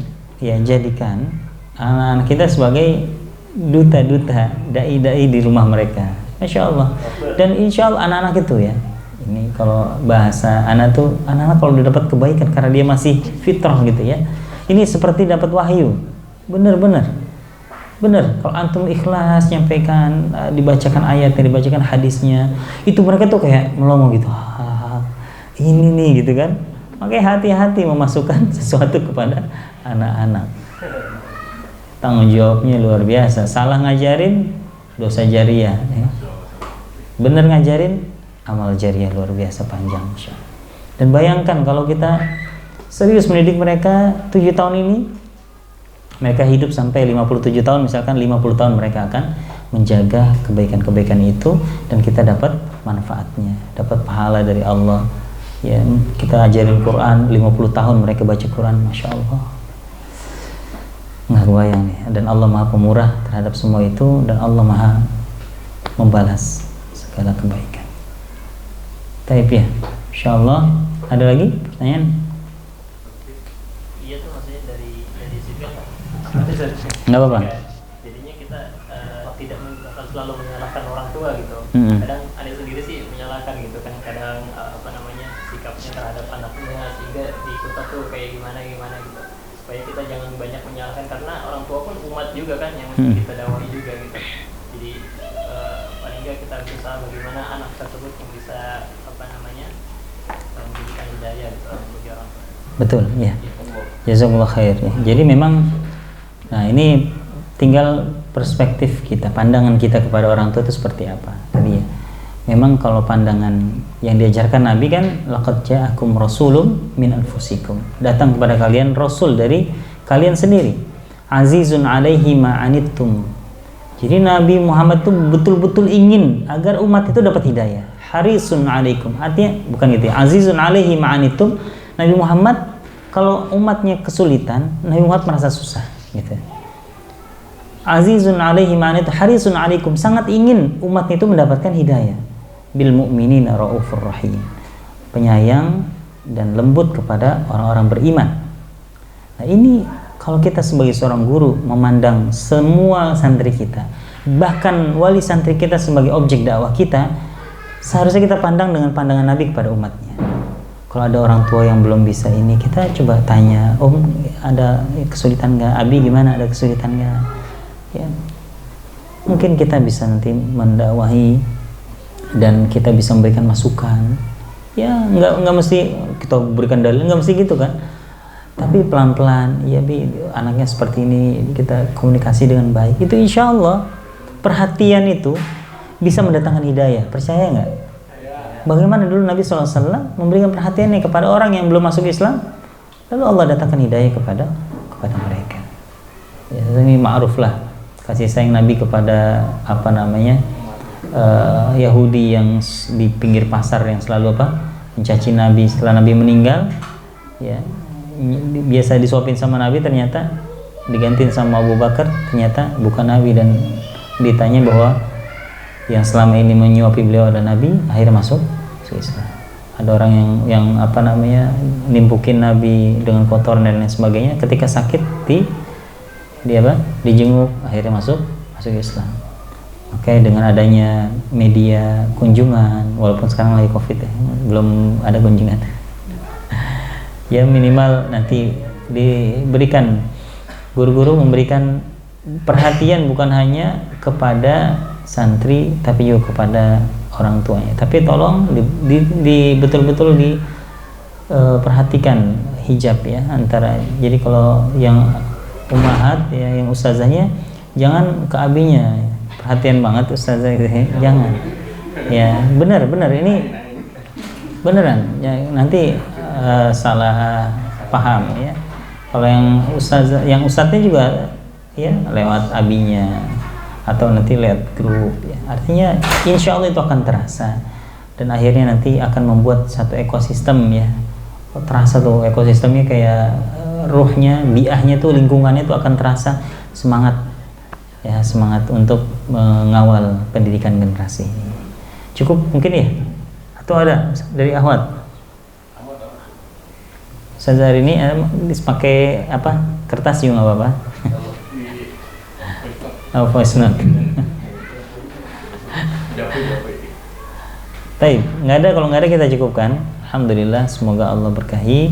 anak-anak kita sebagai duta-duta, dai-dai di rumah mereka, Masya Allah. Dan insya Allah anak-anak itu ya, ini kalau bahasa anak-anak kalau udah dapat kebaikan karena dia masih fitrah gitu ya, ini seperti dapat wahyu, bener. Kalau antum ikhlas nyampaikan, dibacakan ayatnya, dibacakan hadisnya, itu mereka tuh kayak melongo gitu, ini nih gitu kan. Makanya hati-hati memasukkan sesuatu kepada anak-anak. Tanggung jawabnya luar biasa. Salah ngajarin, dosa jariah, ya. Bener ngajarin, amal jariah luar biasa panjang. Dan bayangkan kalau kita serius mendidik mereka 7 tahun ini, mereka hidup sampai 57 tahun, misalkan 50 tahun mereka akan menjaga kebaikan-kebaikan itu, dan kita dapat manfaatnya, dapat pahala dari Allah. Ya, kita ajarin Quran 50 tahun mereka baca Quran, Masya Allah. Nggak kebayang nih. Dan Allah Maha Pemurah terhadap semua itu, dan Allah Maha membalas segala kebaikan. Taib ya. Insyaallah. Ada lagi pertanyaan? Iya tuh maksudnya dari sipil. Nggak apa-apa. Jadinya kita tidak selalu menyalahkan orang tua gitu. Kadang ada sendiri sih menyalahkan gitu kan, kadang sikapnya terhadap anaknya sehingga diikuti tuh kayak gimana gitu. Supaya kita jangan banyak menyalahkan, karena orang tua pun umat juga kan yang mesti kita dakwahi juga gitu. Jadi paling nggak kita berusaha bagaimana anak tersebut yang bisa memberikan hidayah gitu bagi orang tua. Betul, ya. Jazakumullah khair. Ya. Jadi memang, nah ini tinggal perspektif kita, pandangan kita kepada orang tua itu seperti apa. Tadi ya. Memang kalau pandangan yang diajarkan Nabi kan, laqad ja'akum rasulun min anfusikum. Datang kepada kalian rasul dari kalian sendiri. Azizun 'alaihi ma 'anittum. Jadi Nabi Muhammad itu betul-betul ingin agar umat itu dapat hidayah. Harisun 'alaikum. Artinya bukan gitu ya. Azizun 'alaihi ma 'anittum. Nabi Muhammad kalau umatnya kesulitan, Nabi Muhammad merasa susah gitu. Azizun 'alaihi ma 'anittum, harisun 'alaikum. Sangat ingin umatnya itu mendapatkan hidayah. Bil mu'minina raufur rahim, penyayang dan lembut kepada orang-orang beriman. Nah ini kalau kita sebagai seorang guru memandang semua santri kita, bahkan wali santri kita sebagai objek dakwah kita, seharusnya kita pandang dengan pandangan Nabi kepada umatnya. Kalau ada orang tua yang belum bisa ini, kita coba tanya, Om ada kesulitan nggak? Abi gimana, ada kesulitan nggak? Ya, mungkin kita bisa nanti mendakwahi dan kita bisa memberikan masukan. Ya nggak mesti kita berikan dalil, nggak mesti gitu kan, tapi pelan-pelan. Ya Bi, anaknya seperti ini, kita komunikasi dengan baik, itu insya Allah perhatian itu bisa mendatangkan hidayah. Percaya nggak? Bagaimana dulu Nabi SAW memberikan perhatiannya kepada orang yang belum masuk Islam, lalu Allah datangkan hidayah kepada mereka. Ya, ini ma'ruf lah kasih sayang Nabi kepada Yahudi yang di pinggir pasar yang selalu mencaci Nabi setelah Nabi meninggal. Ya, biasa disuapin sama Nabi, ternyata digantiin sama Abu Bakar, ternyata bukan Nabi, dan ditanya bahwa yang selama ini menyuapi beliau adalah Nabi, akhirnya masuk Islam. Ada orang yang nimpukin Nabi dengan kotoran dan lain sebagainya, ketika sakit dijenguk, akhirnya masuk Islam. Oke, dengan adanya media kunjungan, walaupun sekarang lagi Covid ya, belum ada kunjungan. Ya minimal nanti diberikan, guru-guru memberikan perhatian bukan hanya kepada santri tapi juga kepada orang tuanya. Tapi tolong betul-betul diperhatikan hijab ya antara. Jadi kalau yang ummahat ya, yang ustazahnya jangan ke abinya. Perhatian banget ustazah, jangan. Ya benar ini beneran ya, nanti salah paham ya. Kalau yang ustadznya juga ya lewat abinya atau nanti lewat grup ya. Artinya insya Allah itu akan terasa, dan akhirnya nanti akan membuat satu ekosistem ya. Terasa tuh ekosistemnya, kayak ruhnya, biahnya tuh, lingkungannya tuh akan terasa semangat untuk mengawal pendidikan generasi. Cukup mungkin ya? Atau ada dari Ahwat? Ustaz hari ini pakai apa? Kertas juga nggak apa-apa. Oh, voice note. Baik, nggak ada. Kalau nggak ada kita cukupkan. Alhamdulillah, semoga Allah berkahi.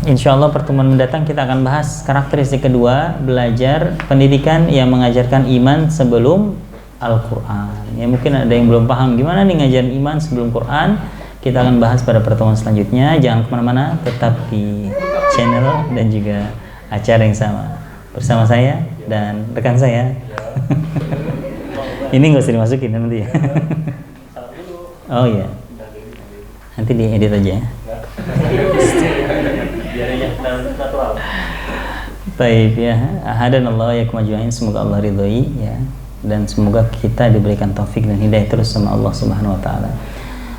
Insya Allah pertemuan mendatang kita akan bahas karakteristik kedua, belajar pendidikan yang mengajarkan iman sebelum Al-Quran. Ya mungkin ada yang belum paham gimana nih ngajarin iman sebelum Quran. Kita akan bahas pada pertemuan selanjutnya. Jangan kemana-mana, tetap di channel dan juga acara yang sama bersama saya dan rekan saya. Ini nggak usah dimasukin nanti ya. Oh iya, nanti diedit aja ya. Baik ya, hadanallahu yakum ajmain, semoga Allah ridhoi ya, dan semoga kita diberikan taufik dan hidayah terus sama Allah Subhanahu wa taala.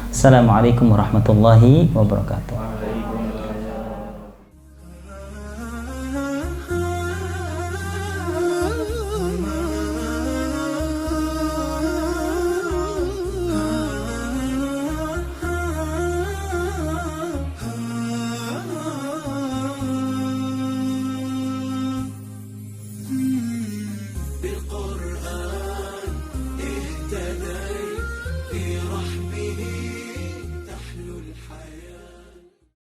Assalamualaikum warahmatullahi wabarakatuh.